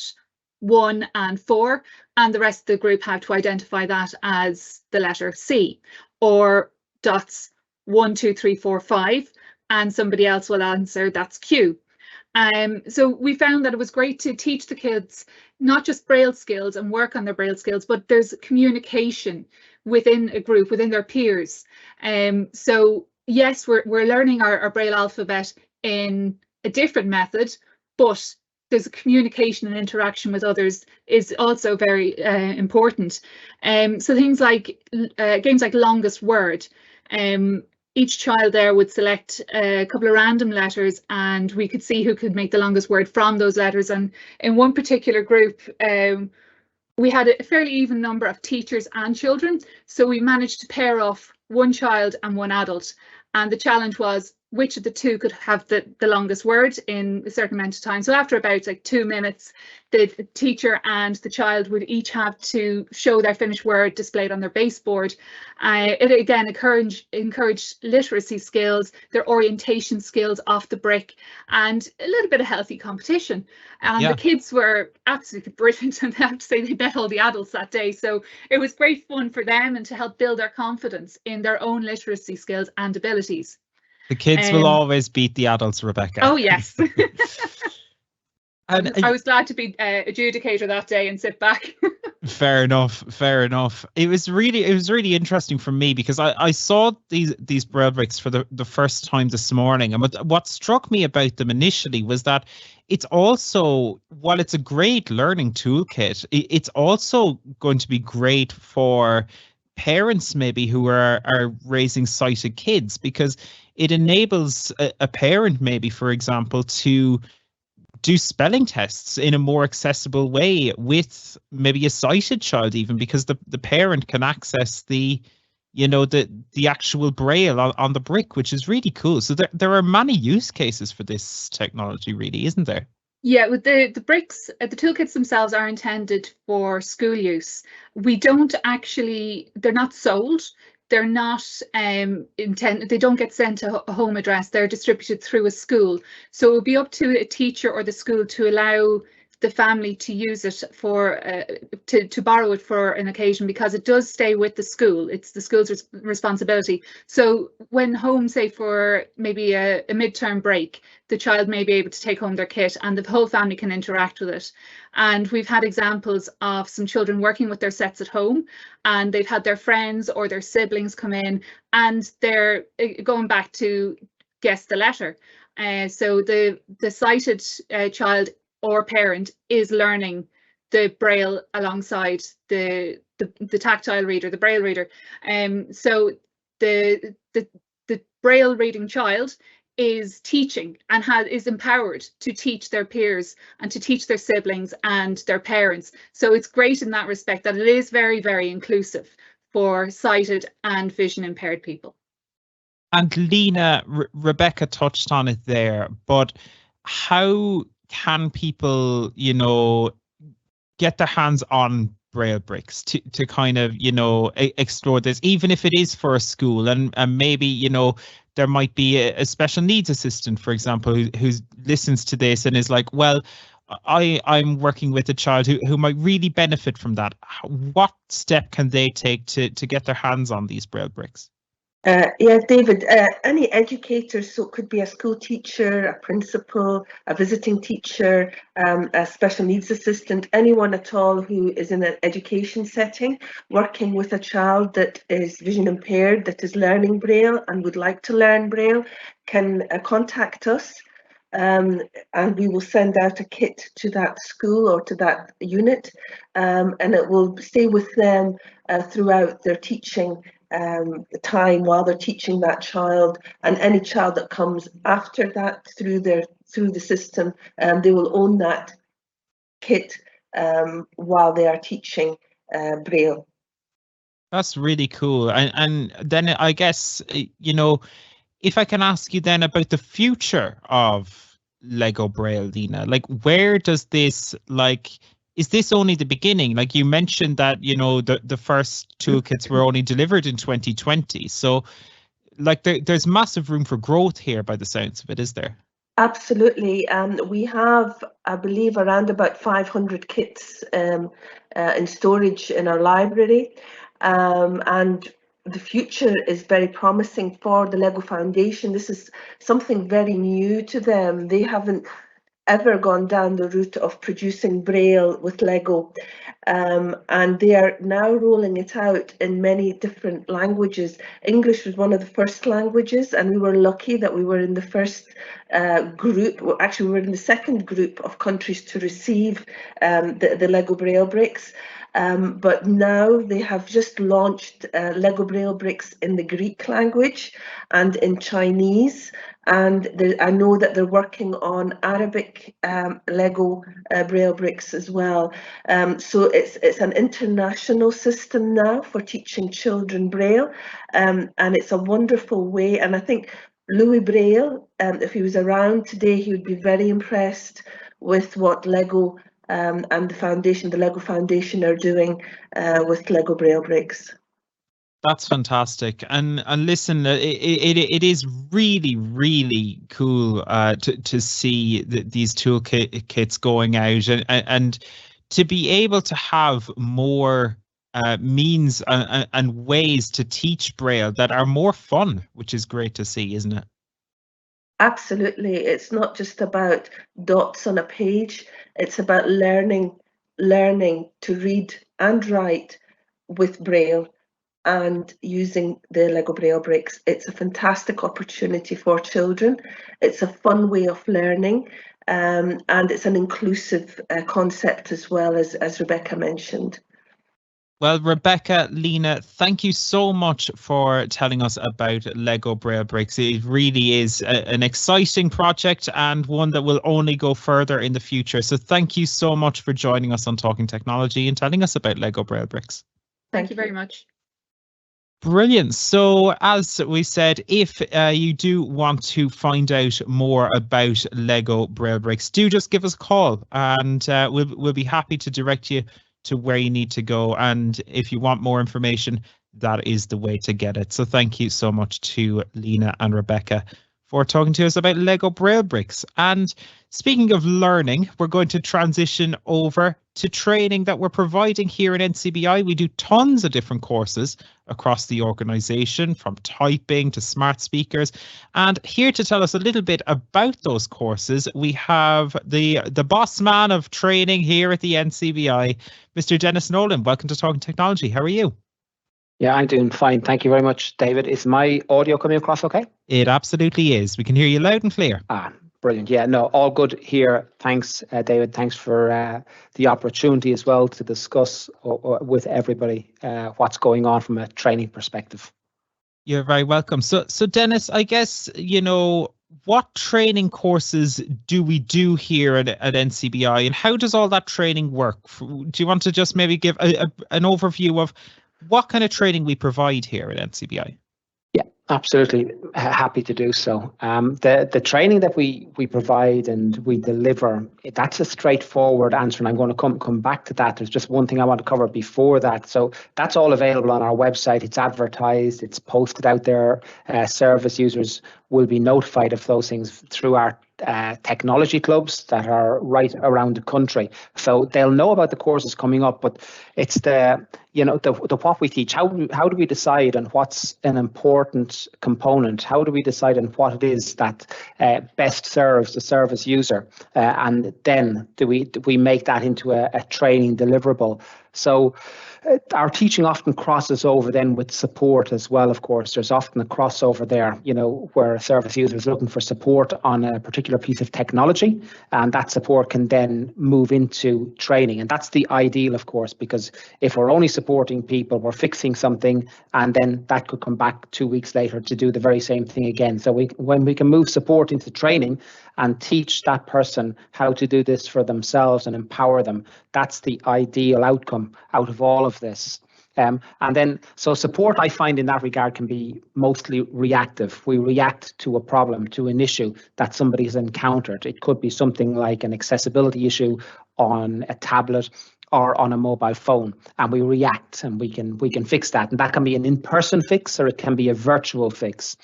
[SPEAKER 5] 1 and 4, and the rest of the group had to identify that as the letter C, or dots 1, 2, 3, 4, 5, and somebody else will answer that's Q. So we found that it was great to teach the kids not just Braille skills and work on their Braille skills, but there's communication within a group, within their peers. So yes, we're learning our Braille alphabet in a different method, but there's a communication and interaction with others is also very important. So things like games like longest word. Each child there would select a couple of random letters, and we could see who could make the longest word from those letters. And in one particular group, we had a fairly even number of teachers and children, so we managed to pair off one child and one adult. And the challenge was which of the two could have the longest word in a certain amount of time. So after about like 2 minutes, the teacher and the child would each have to show their finished word displayed on their baseboard. It again encouraged literacy skills, their orientation skills off the brick, and a little bit of healthy competition. And the kids were absolutely brilliant, and I have to say they bet all the adults that day. So it was great fun for them and to help build their confidence in their own literacy skills and abilities.
[SPEAKER 2] The kids will always beat the adults, Rebecca.
[SPEAKER 5] Oh, yes.
[SPEAKER 2] And
[SPEAKER 5] I was glad to be adjudicator that day and sit back.
[SPEAKER 2] Fair enough. It was really interesting for me because I saw these Braille bricks for the first time this morning, and what struck me about them initially was that it's also, while it's a great learning toolkit, it's also going to be great for parents maybe who are raising sighted kids, because it enables a parent maybe, for example, to do spelling tests in a more accessible way with maybe a sighted child, even because the parent can access the actual Braille on the brick, which is really cool. So there are many use cases for this technology, really, isn't there?
[SPEAKER 5] Yeah, with the bricks, the toolkits themselves are intended for school use. We don't actually, they're not sold. They're not intended, they don't get sent to a home address. They're distributed through a school. So it will be up to a teacher or the school to allow the family to use it for to borrow it for an occasion, because it does stay with the school. It's the school's responsibility. So when home, say for maybe a midterm break, the child may be able to take home their kit and the whole family can interact with it. And we've had examples of some children working with their sets at home, and they've had their friends or their siblings come in, and they're going back to guess the letter. So the sighted child or parent is learning the Braille alongside the tactile reader, the Braille reader. So the Braille reading child is teaching and is empowered to teach their peers and to teach their siblings and their parents. So it's great in that respect that it is very, very inclusive for sighted and vision impaired people.
[SPEAKER 2] And Lina, Rebecca touched on it there, but how can people, get their hands on Braille bricks to kind of, explore this, even if it is for a school, and maybe, there might be a special needs assistant, for example, who listens to this and is like, well, I'm working with a child who might really benefit from that. What step can they take to get their hands on these Braille bricks?
[SPEAKER 6] Yeah, David, any educator, so it could be a school teacher, a principal, a visiting teacher, a special needs assistant, anyone at all who is in an education setting, working with a child that is vision impaired, that is learning Braille and would like to learn Braille, can contact us, and we will send out a kit to that school or to that unit, and it will stay with them throughout their teaching the time while they're teaching that child, and any child that comes after that through the system, they will own that kit while they are teaching Braille.
[SPEAKER 2] That's really cool. And then I guess, if I can ask you then about the future of LEGO Braille, Lina, like where does this, is this only the beginning? Like you mentioned that, the first toolkits were only delivered in 2020. So there's massive room for growth here by the sounds of it, is there?
[SPEAKER 6] Absolutely. We have, I believe, around about 500 kits in storage in our library. And the future is very promising for the LEGO Foundation. This is something very new to them. They haven't ever gone down the route of producing Braille with LEGO. And they are now rolling it out in many different languages. English was one of the first languages, and we were lucky that we were in the first group. Well, actually, we were in the second group of countries to receive the LEGO Braille Bricks. But now they have just launched LEGO Braille Bricks in the Greek language and in Chinese. And I know that they're working on Arabic LEGO Braille Bricks as well. So it's an international system now for teaching children Braille. And it's a wonderful way. And I think Louis Braille, if he was around today, he would be very impressed with what LEGO and the LEGO Foundation are doing with LEGO Braille Bricks.
[SPEAKER 2] That's fantastic, and listen, it is really, really cool to see these toolkits going out, and to be able to have more means and ways to teach Braille that are more fun, which is great to see, isn't it?
[SPEAKER 6] Absolutely. It's not just about dots on a page. It's about learning to read and write with Braille and using the LEGO Braille Bricks. It's a fantastic opportunity for children. It's a fun way of learning, and it's an inclusive concept as well, as Rebecca mentioned.
[SPEAKER 2] Well, Rebecca, Lina, thank you so much for telling us about LEGO Braille Bricks. It really is an exciting project and one that will only go further in the future. So thank you so much for joining us on Talking Technology and telling us about LEGO Braille Bricks.
[SPEAKER 5] Thank you very much.
[SPEAKER 2] Brilliant. So as we said, if you do want to find out more about LEGO Braille Bricks, do just give us a call, and we'll be happy to direct you to where you need to go. And if you want more information, that is the way to get it. So thank you so much to Lina and Rebecca for talking to us about LEGO Braille Bricks. And speaking of learning, we're going to transition over to training that we're providing here at NCBI. We do tons of different courses across the organisation, from typing to smart speakers. And here to tell us a little bit about those courses, we have the boss man of training here at the NCBI, Mr. Denis Nolan. Welcome to Talking Technology. How are you?
[SPEAKER 7] Yeah, I'm doing fine. Thank you very much, David. Is my audio coming across okay?
[SPEAKER 2] It absolutely is. We can hear you loud and clear.
[SPEAKER 7] Brilliant. Yeah, no, all good here. Thanks, David. Thanks for the opportunity as well to discuss with everybody what's going on from a training perspective.
[SPEAKER 2] You're very welcome. So Denis, I guess, what training courses do we do here at NCBI, and how does all that training work? Do you want to just maybe give an overview of what kind of training we provide here at NCBI?
[SPEAKER 7] Yeah, absolutely. Happy to do so. The training that we provide and we deliver, that's a straightforward answer, and I'm going to come back to that. There's just one thing I want to cover before that. So that's all available on our website. It's advertised, it's posted out there. Service users will be notified of those things through our technology clubs that are right around the country. So they'll know about the courses coming up, but it's the what we teach. How do we decide on what's an important component? How do we decide on what it is that best serves the service user? And then do we make that into a training deliverable? So our teaching often crosses over then with support as well, of course. There's often a crossover there, where a service user is looking for support on a particular piece of technology, and that support can then move into training. And that's the ideal, of course, because if we're only supporting people, we're fixing something, and then that could come back 2 weeks later to do the very same thing again. So when we can move support into training and teach that person how to do this for themselves and empower them, that's the ideal outcome out of all of this. And then, so support, I find in that regard, can be mostly reactive. We react to a problem, to an issue that somebody has encountered. It could be something like an accessibility issue on a tablet or on a mobile phone, and we react, and we can fix that. And that can be an in-person fix, or it can be a virtual fix.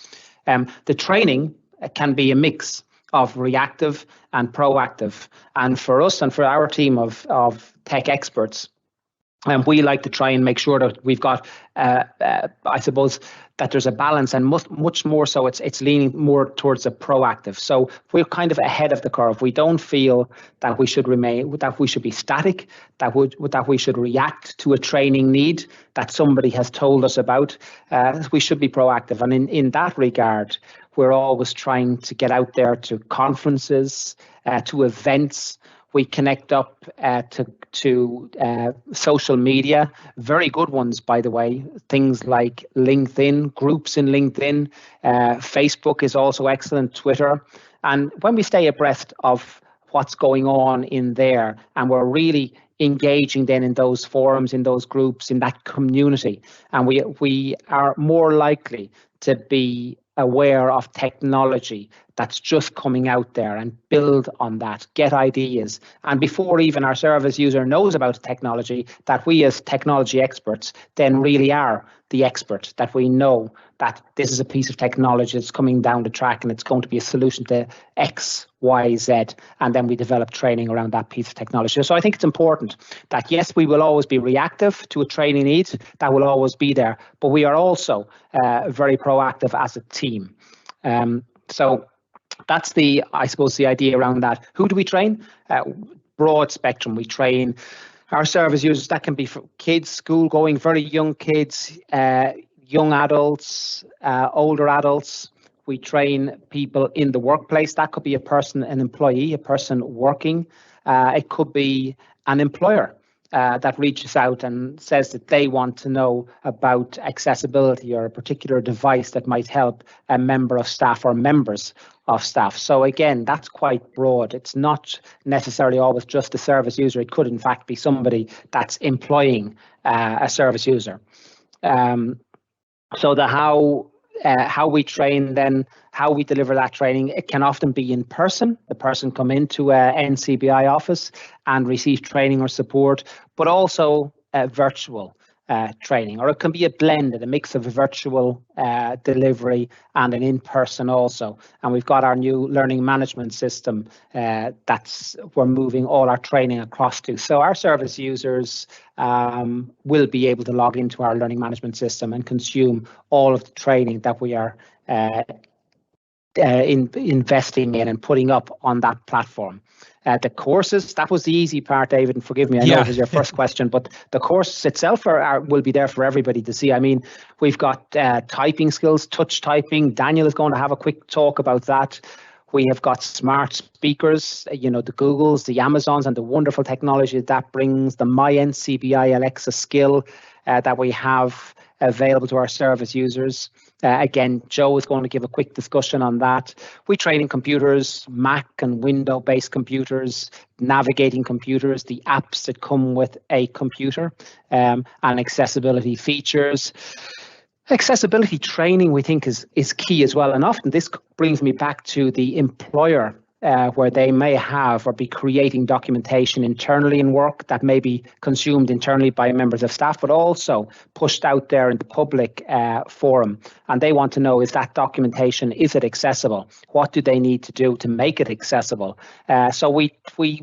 [SPEAKER 7] The training can be a mix of reactive and proactive. And for us and for our team of tech experts, And we like to try and make sure that we've got, I suppose, that there's a balance, and much more so it's leaning more towards a proactive. So we're kind of ahead of the curve. We don't feel that we should be static, that we should react to a training need that somebody has told us about. We should be proactive. And in that regard, we're always trying to get out there to conferences, to events. We connect up to social media, very good ones, by the way, things like LinkedIn, groups in LinkedIn. Facebook is also excellent, Twitter. And when we stay abreast of what's going on in there, and we're really engaging then in those forums, in those groups, in that community, and we are more likely to be aware of technology that's just coming out there and build on that, get ideas. And before even our service user knows about technology, that we as technology experts then really are the expert, that we know that this is a piece of technology that's coming down the track and it's going to be a solution to X, Y, Z. And then we develop training around that piece of technology. So I think it's important that, yes, we will always be reactive to a training need, that will always be there, but we are also very proactive as a team. So that's I suppose the idea around that. Who do we train? Broad spectrum. We train our service users. That can be for kids, school going, very young kids, young adults, older adults. We train people in the workplace. That could be a person, an employee, a person working. It could be an employer that reaches out and says that they want to know about accessibility or a particular device that might help a member of staff or members of staff. So again, that's quite broad. It's not necessarily always just a service user. It could in fact be somebody that's employing a service user. So how we train, then how we deliver that training, it can often be in person. The person come into a NCBI office and receive training or support, but also virtual training, or it can be a blend, a mix of a virtual delivery and an in-person also. And we've got our new learning management system we're moving all our training across to. So our service users will be able to log into our learning management system and consume all of the training that we are investing in and putting up on that platform. The courses, that was the easy part, David, and forgive me, I know it was your first question, but the course itself will be there for everybody to see. I mean, we've got typing skills, touch typing. Daniel is going to have a quick talk about that. We have got smart speakers, the Googles, the Amazons, and the wonderful technology that brings, the My NCBI Alexa skill that we have available to our service users. Again, Joe is going to give a quick discussion on that. We train in computers, Mac and Windows-based computers, navigating computers, the apps that come with a computer, and accessibility features. Accessibility training, we think, is key as well. And often this brings me back to the employer, where they may have or be creating documentation internally in work that may be consumed internally by members of staff, but also pushed out there in the public forum. And they want to know, is that documentation, is it accessible? What do they need to do to make it accessible? So we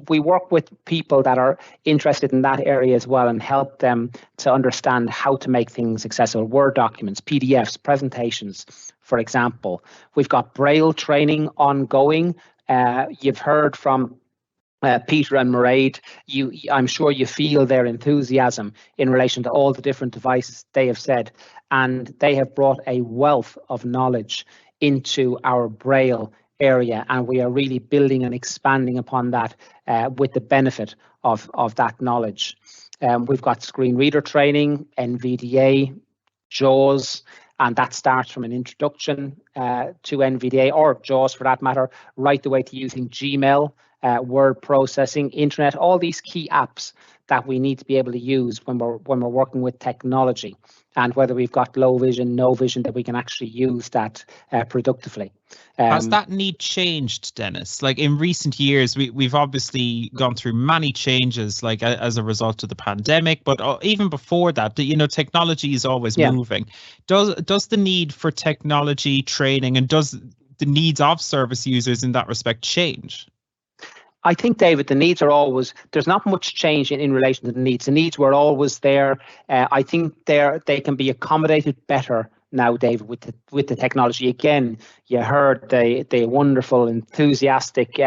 [SPEAKER 7] work with people that are interested in that area as well and help them to understand how to make things accessible. Word documents, PDFs, presentations, for example. We've got Braille training ongoing. You've heard from Peter and Mairead. I'm sure you feel their enthusiasm in relation to all the different devices they have said, and they have brought a wealth of knowledge into our Braille area, and we are really building and expanding upon that with the benefit of that knowledge. We've got screen reader training, NVDA, JAWS, and that starts from an introduction to NVDA, or JAWS for that matter, right the way to using Gmail, word processing, internet, all these key apps that we need to be able to use when we're working with technology, and whether we've got low vision, no vision, that we can actually use that productively.
[SPEAKER 2] Has that need changed, Denis? Like in recent years, we've obviously gone through many changes, like as a result of the pandemic, but even before that, technology is always moving. Does the need for technology training and does the needs of service users in that respect change?
[SPEAKER 7] I think, David, the needs are always, there's not much change in relation to the needs. The needs were always there. I think they can be accommodated better now, David, with the technology. Again, you heard the wonderful, enthusiastic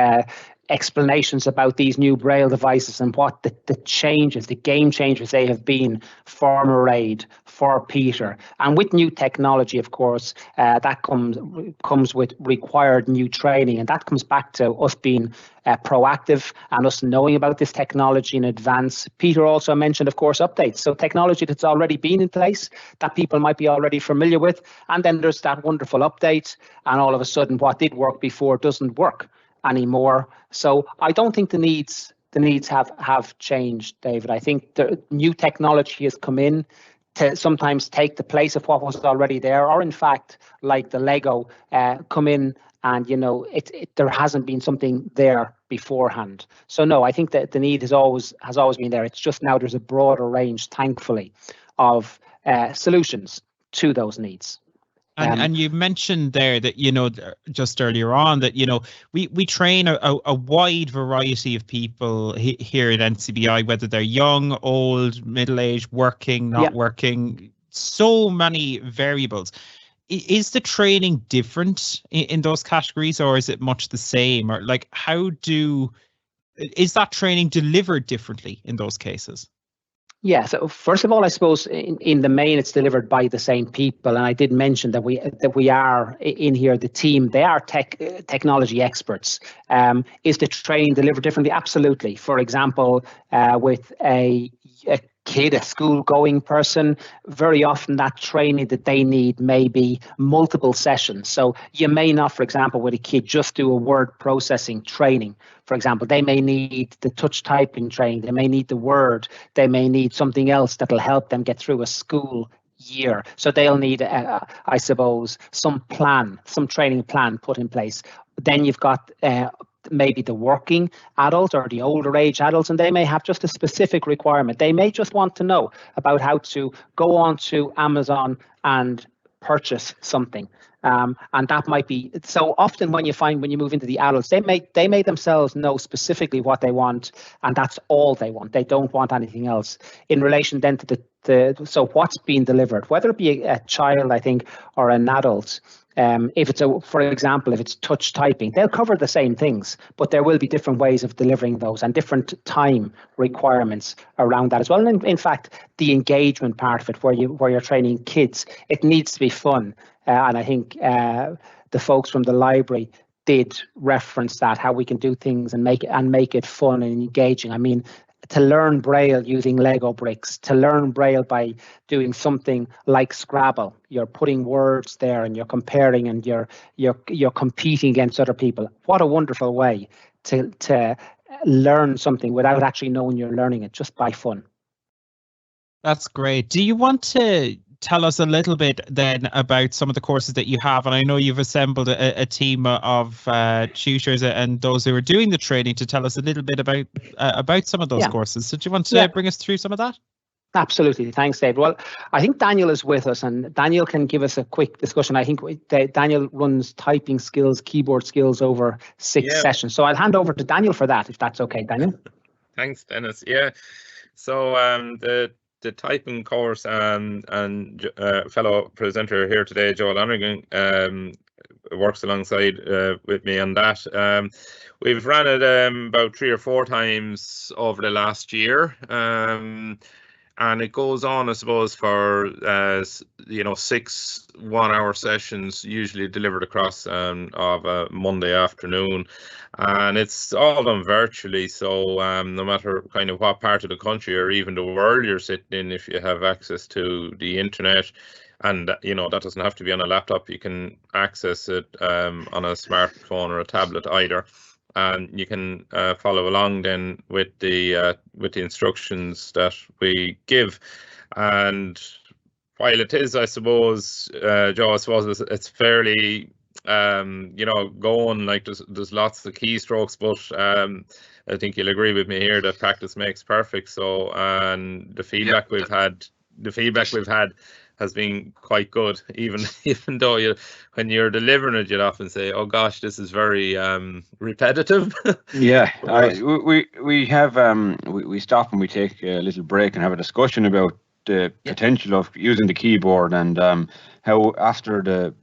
[SPEAKER 7] explanations about these new Braille devices and what the changes, the game changers they have been for Mairead, for Peter. And with new technology, of course, that comes with required new training. And that comes back to us being proactive and us knowing about this technology in advance. Peter also mentioned, of course, updates. So technology that's already been in place that people might be already familiar with. And then there's that wonderful update. And all of a sudden, what did work before doesn't work anymore. So I don't think the needs have changed, David. I think the new technology has come in to sometimes take the place of what was already there, or in fact, like the Lego, come in and there hasn't been something there beforehand. So no, I think that the need has always been there. It's just now there's a broader range, thankfully, of solutions to those needs.
[SPEAKER 2] And you mentioned there that, just earlier on that, we train a wide variety of people here at NCBI, whether they're young, old, middle-aged, working, not working, so many variables. Is the training different in those categories, or is it much the same? Or like, is that training delivered differently in those cases?
[SPEAKER 7] Yeah, so first of all, I suppose in the main, it's delivered by the same people. And I did mention that we are in here, the team, they are technology experts. Is the training delivered differently? Absolutely. For example, with a kid, a school-going person, very often that training that they need may be multiple sessions. So you may not, for example, with a kid, just do a word processing training. For example, they may need the touch typing training, they may need the word, they may need something else that'll help them get through a school year. So they'll need, I suppose, some training plan put in place. Then you've got maybe the working adult or the older age adults, and they may have just a specific requirement. They may just want to know about how to go on to Amazon and purchase something. And that might be, so often when you move into the adults, they may themselves know specifically what they want, and that's all they want. They don't want anything else. In relation then to so what's being delivered, whether it be a child, I think, or an adult. If it's for example, if it's touch typing, they'll cover the same things, but there will be different ways of delivering those and different time requirements around that as well. And in fact, the engagement part of it, where you're training kids, it needs to be fun. And I think the folks from the library did reference that, how we can do things and make it fun and engaging. I mean, to learn Braille using Lego bricks, to learn Braille by doing something like Scrabble, you're putting words there and you're comparing and you're competing against other people. What a wonderful way to learn something without actually knowing you're learning it, just by fun.
[SPEAKER 2] That's great. Do you want to tell us a little bit then about some of the courses that you have? And I know you've assembled a team of tutors and those who are doing the training to tell us a little bit about some of those courses. So do you want to bring us through some of that?
[SPEAKER 7] Absolutely. Thanks, Dave. Well, I think Daniel is with us, and Daniel can give us a quick discussion. I think Daniel runs typing skills, keyboard skills over 6 sessions. So I'll hand over to Daniel for that, if that's okay, Daniel.
[SPEAKER 8] Thanks, Dennis. Yeah. So the typing course and fellow presenter here today, Joel Lonergan, works alongside with me on that. We've ran it about 3 or 4 times over the last year, and it goes on, I suppose, for 6 one-hour sessions, usually delivered across of a Monday afternoon. And it's all done virtually, so no matter kind of what part of the country or even the world you're sitting in, if you have access to the internet, and that doesn't have to be on a laptop, you can access it on a smartphone or a tablet either, and you can follow along then with the instructions that we give. And while it is, I suppose, Joe, I suppose it's fairly going like there's lots of keystrokes, but I think you'll agree with me here that practice makes perfect. So, and the feedback we've had has been quite good. Even though when you're delivering it, you'd often say, "Oh gosh, this is very repetitive."
[SPEAKER 9] Yeah, we have we stop and we take a little break and have a discussion about the potential of using the keyboard, and how after the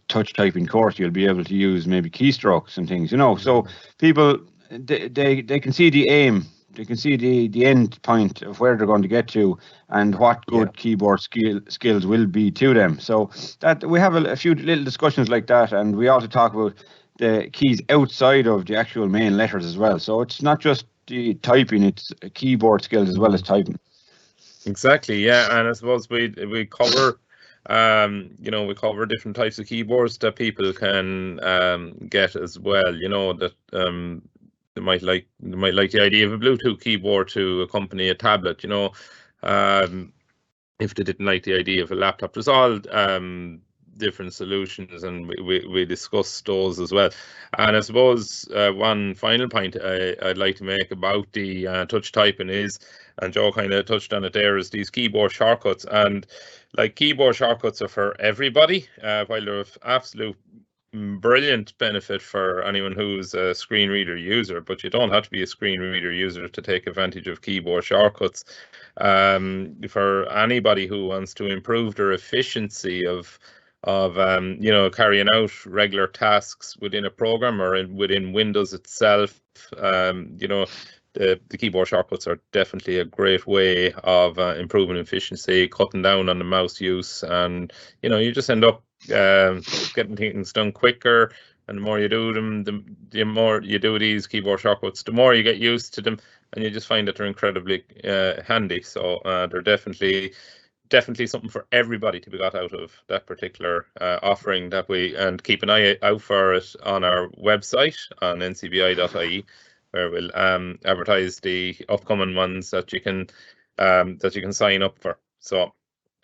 [SPEAKER 9] touch typing course you'll be able to use maybe keystrokes and things, so people they can see the aim, they can see the end point of where they're going to get to and what good keyboard skills will be to them. So that we have a few little discussions like that, and we also talk about the keys outside of the actual main letters as well. So it's not just the typing, it's keyboard skills as well as typing.
[SPEAKER 8] Exactly, yeah. And I suppose we cover we cover different types of keyboards that people can get as well, that they might like the idea of a Bluetooth keyboard to accompany a tablet, if they didn't like the idea of a laptop. There's all different solutions, and we discuss those as well. And I suppose one final point I'd like to make about the touch typing is, and Joe kind of touched on it there, is these keyboard shortcuts. And like, keyboard shortcuts are for everybody, while they're of absolute brilliant benefit for anyone who's a screen reader user, but you don't have to be a screen reader user to take advantage of keyboard shortcuts. For anybody who wants to improve their efficiency of carrying out regular tasks within a program or within Windows itself, the keyboard shortcuts are definitely a great way of improving efficiency, cutting down on the mouse use, and you just end up getting things done quicker. And the more you do them, the more you do these keyboard shortcuts, the more you get used to them, and you just find that they're incredibly handy. So they're definitely something for everybody to be got out of that particular offering and keep an eye out for it on our website on ncbi.ie, where we'll advertise the upcoming ones that you can sign up for. So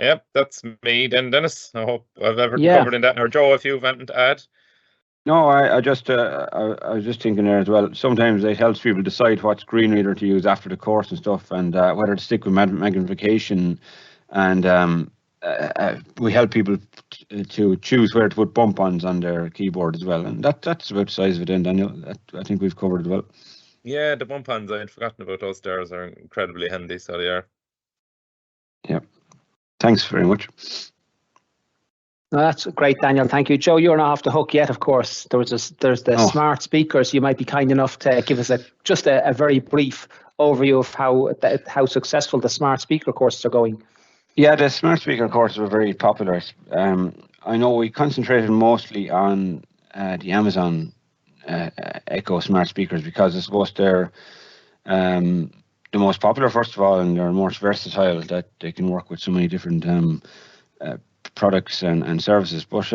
[SPEAKER 8] yeah, that's me then, Dennis. I hope I've covered in that. Or Joe, if you've anything to add.
[SPEAKER 9] No, I was just thinking there as well. Sometimes it helps people decide what screen reader to use after the course and stuff, and whether to stick with magnification. And we help people to choose where to put bump-ons on their keyboard as well. And that's about the size of it then, Daniel. I think we've covered as well.
[SPEAKER 8] Yeah, the bump-ons, I'd forgotten about those. Stairs are incredibly handy, so they are.
[SPEAKER 9] Yeah. Thanks very much.
[SPEAKER 7] No, that's great, Daniel. Thank you. Joe, you're not off the hook yet, of course. There's the smart speakers. You might be kind enough to give us a very brief overview of how successful the smart speaker courses are going.
[SPEAKER 9] Yeah, the smart speaker courses were very popular. I know we concentrated mostly on the Amazon Echo smart speakers because I suppose they're the most popular, first of all, and they're most versatile, that they can work with so many different products and services. But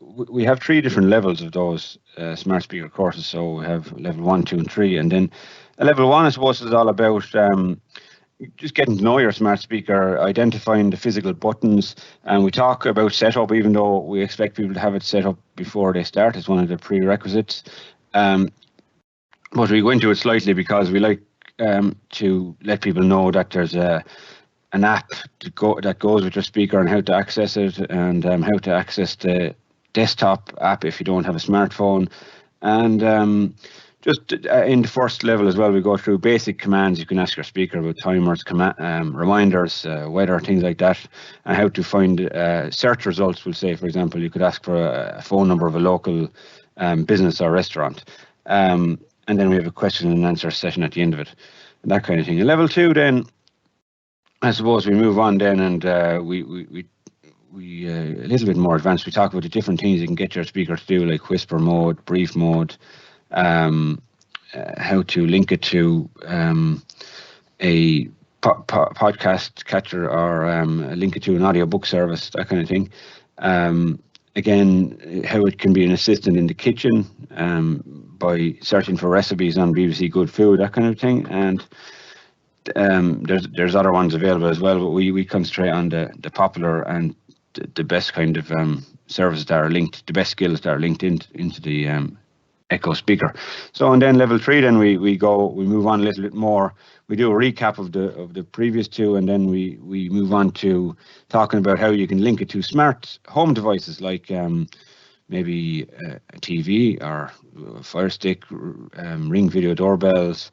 [SPEAKER 9] we have 3 different levels of those smart speaker courses. So we have level 1, 2, and 3, and then level 1, I suppose, is all about just getting to know your smart speaker, identifying the physical buttons, and we talk about setup, even though we expect people to have it set up before they start. It's one of the prerequisites. But we go into it slightly because we like to let people know that there's an app that goes with your speaker and how to access it, and how to access the desktop app if you don't have a smartphone. And just in the first level as well, we go through basic commands. You can ask your speaker about timers, reminders, weather, things like that, and how to find search results. We'll say, for example, you could ask for a phone number of a local business or restaurant. And then we have a question and answer session at the end of it, and that kind of thing. And level 2, then, I suppose we move on then, and we a little bit more advanced. We talk about the different things you can get your speaker to do, like whisper mode, brief mode, how to link it to a podcast catcher, or link it to an audiobook service, that kind of thing. Again, how it can be an assistant in the kitchen by searching for recipes on BBC Good Food, that kind of thing. And there's other ones available as well, but we concentrate on the popular and the best kind of services that are linked, the best skills that are linked into the Echo speaker. So, and then level 3, then we move on a little bit more. We do a recap of the previous 2, and then we move on to talking about how you can link it to smart home devices like maybe a TV or a Fire Stick, Ring video doorbells,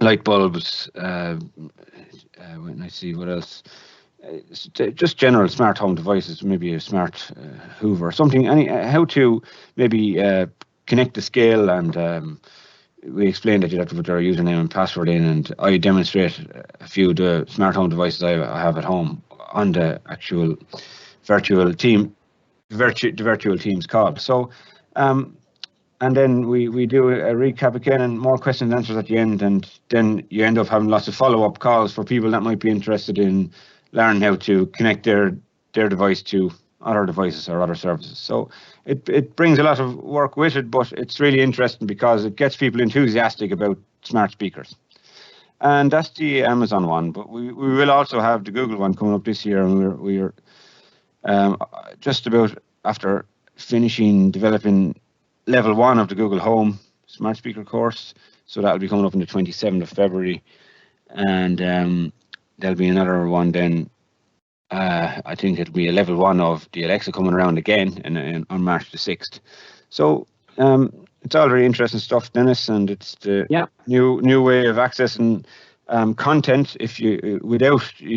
[SPEAKER 9] light bulbs. When I see what else. Just general smart home devices, maybe a smart Hoover, something. How to maybe connect the scale, and we explained that you have to put their username and password in, and I demonstrate a few of the smart home devices I have at home on the actual virtual Teams call. So, and then we do a recap again and more questions and answers at the end, and then you end up having lots of follow-up calls for people that might be interested in learn how to connect their device to other devices or other services. So it brings a lot of work with it, but it's really interesting because it gets people enthusiastic about smart speakers. And that's the Amazon one, but we will also have the Google one coming up this year, and we're just about after finishing developing level 1 of the Google Home smart speaker course. So that'll be coming up on the 27th of February, and there'll be another one then. I think it'll be a level 1 of the Alexa coming around again on March the 6th. So it's all very interesting stuff, Dennis, and it's the new way of accessing content. If you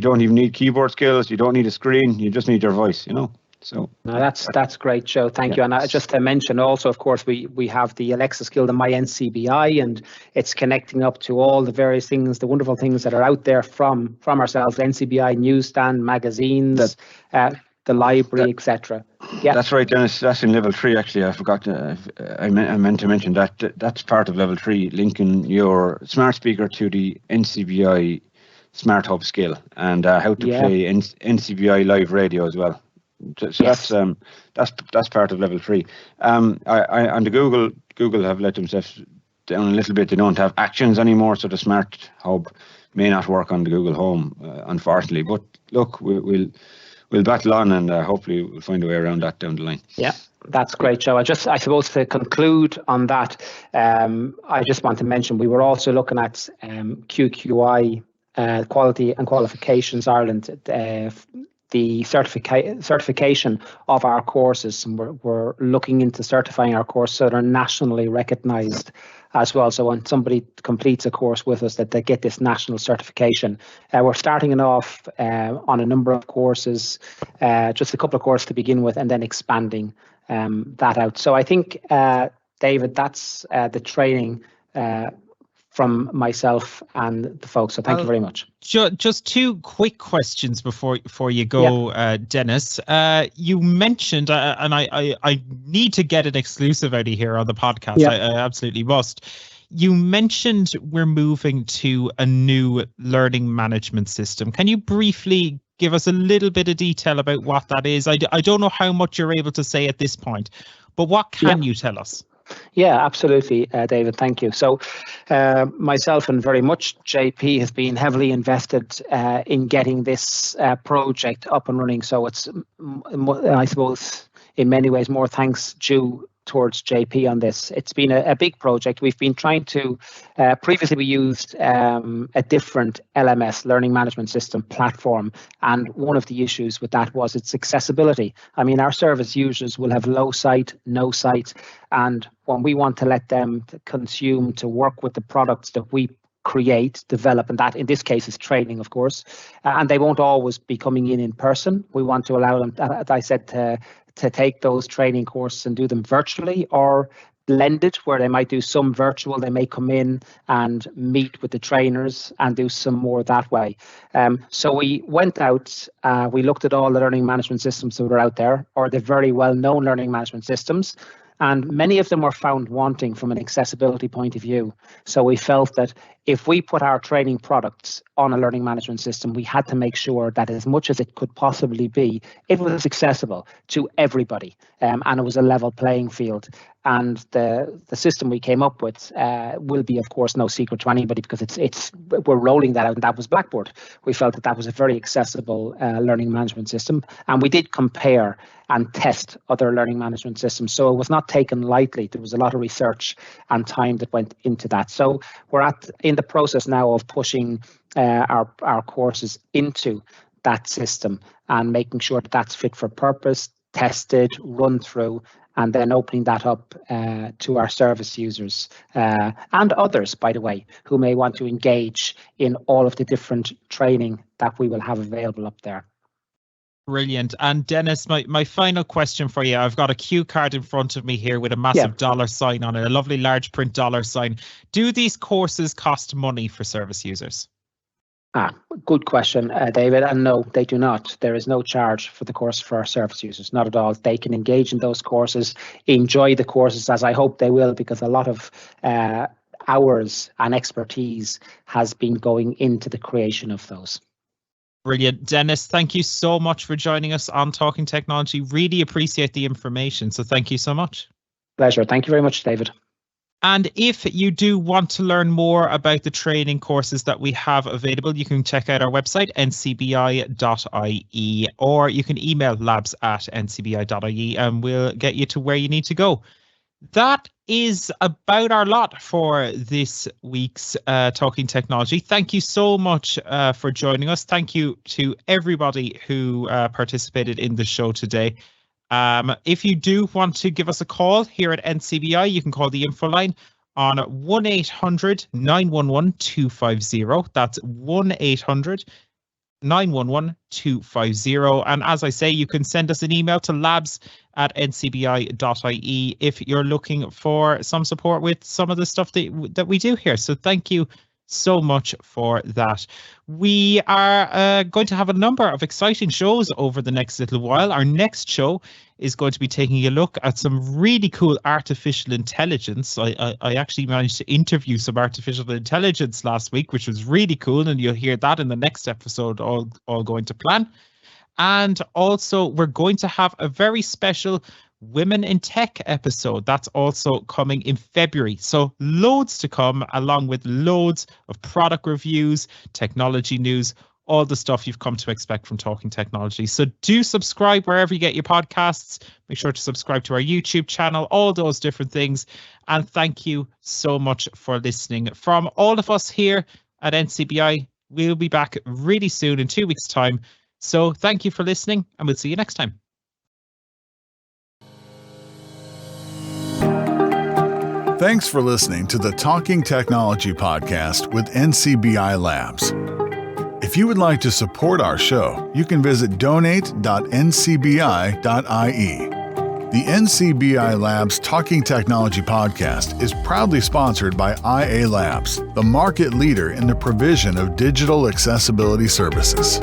[SPEAKER 9] don't even need keyboard skills, you don't need a screen, you just need your voice, So
[SPEAKER 7] no, that's great, Joe. Thank you. And just to mention also, of course, we have the Alexa skill, the My NCBI, and it's connecting up to all the various things, the wonderful things that are out there from ourselves, NCBI newsstand, magazines, the library, etc. Yeah,
[SPEAKER 9] that's right, Dennis. That's in level 3. Actually, I forgot. I meant to mention that's part of level 3, linking your smart speaker to the NCBI Smart Hub skill, and how to play NCBI live radio as well. So yes. That's part of level 3. On the Google have let themselves down a little bit. They don't have actions anymore, so the Smart Hub may not work on the Google Home, unfortunately. But look, we'll battle on, and hopefully we'll find a way around that down the line.
[SPEAKER 7] Yeah, that's great, Joe. I suppose to conclude on that, I just want to mention we were also looking at QQI, Quality and Qualifications Ireland. The certification of our courses, and we're looking into certifying our courses so they're nationally recognised as well. So when somebody completes a course with us, that they get this national certification. We're starting it off on a number of courses, just a couple of courses to begin with, and then expanding that out. So I think, David, that's the training from myself and the folks. So thank you very much.
[SPEAKER 2] Just 2 quick questions before you go, Dennis. You mentioned, and I need to get an exclusive out of here on the podcast. I absolutely must. You mentioned we're moving to a new learning management system. Can you briefly give us a little bit of detail about what that is? I don't know how much you're able to say at this point, but what can you tell us?
[SPEAKER 7] Yeah, absolutely, David. Thank you. So myself and very much JP has been heavily invested in getting this project up and running. So it's, I suppose, in many ways, more thanks due towards JP on this. It's been a big project. We've been trying to, previously we used a different LMS, learning management system platform. And one of the issues with that was its accessibility. I mean, our service users will have low sight, no sight. And when we want to let them consume, to work with the products that we create, develop, and that in this case is training, of course, and they won't always be coming in person. We want to allow them, as I said, to take those training courses and do them virtually or blended, where they might do some virtual, they may come in and meet with the trainers and do some more that way. So we went out, we looked at all the learning management systems that were out there, or the very well-known learning management systems, and many of them were found wanting from an accessibility point of view. So we felt that if we put our training products on a learning management system, we had to make sure that as much as it could possibly be, it was accessible to everybody, and it was a level playing field. And the system we came up with will be, of course, no secret to anybody, because we're rolling that out, and that was Blackboard. We felt that was a very accessible learning management system, and we did compare and test other learning management systems. So it was not taken lightly. There was a lot of research and time that went into that. So we're in the process now of pushing our courses into that system and making sure that that's fit for purpose, tested, run through, and then opening that up to our service users and others, by the way, who may want to engage in all of the different training that we will have available up there.
[SPEAKER 2] Brilliant. And Denis, my final question for you. I've got a cue card in front of me here with a massive dollar sign on it, a lovely large print dollar sign. Do these courses cost money for service users?
[SPEAKER 7] Good question, David. And no, they do not. There is no charge for the course for our service users, not at all. They can engage in those courses, enjoy the courses, as I hope they will, because a lot of hours and expertise has been going into the creation of those.
[SPEAKER 2] Brilliant. Denis, thank you so much for joining us on Talking Technology. Really appreciate the information. So thank you so much.
[SPEAKER 7] Pleasure. Thank you very much, David.
[SPEAKER 2] And if you do want to learn more about the training courses that we have available, you can check out our website, ncbi.ie, or you can email labs@ncbi.ie and we'll get you to where you need to go. That is about our lot for this week's Talking Technology. Thank you so much for joining us. Thank you to everybody who participated in the show today. If you do want to give us a call here at NCBI, you can call the info line on 1-800-911-250. That's 1-800-911-250. And as I say, you can send us an email to labs@ncbi.ie if you're looking for some support with some of the stuff that we do here. So thank you so much for that. We are going to have a number of exciting shows over the next little while. Our next show is going to be taking a look at some really cool artificial intelligence. I actually managed to interview some artificial intelligence last week, which was really cool, and you'll hear that in the next episode, all going to plan. And also, we're going to have a very special Women in Tech episode. That's also coming in February. So loads to come, along with loads of product reviews, technology news, all the stuff you've come to expect from Talking Technology. So do subscribe wherever you get your podcasts. Make sure to subscribe to our YouTube channel, all those different things. And thank you so much for listening. From all of us here at NCBI, we'll be back really soon in 2 weeks' time. So thank you for listening, and we'll see you next time.
[SPEAKER 1] Thanks for listening to the Talking Technology podcast with NCBI Labs. If you would like to support our show, you can visit donate.ncbi.ie. The NCBI Labs Talking Technology podcast is proudly sponsored by IA Labs, the market leader in the provision of digital accessibility services.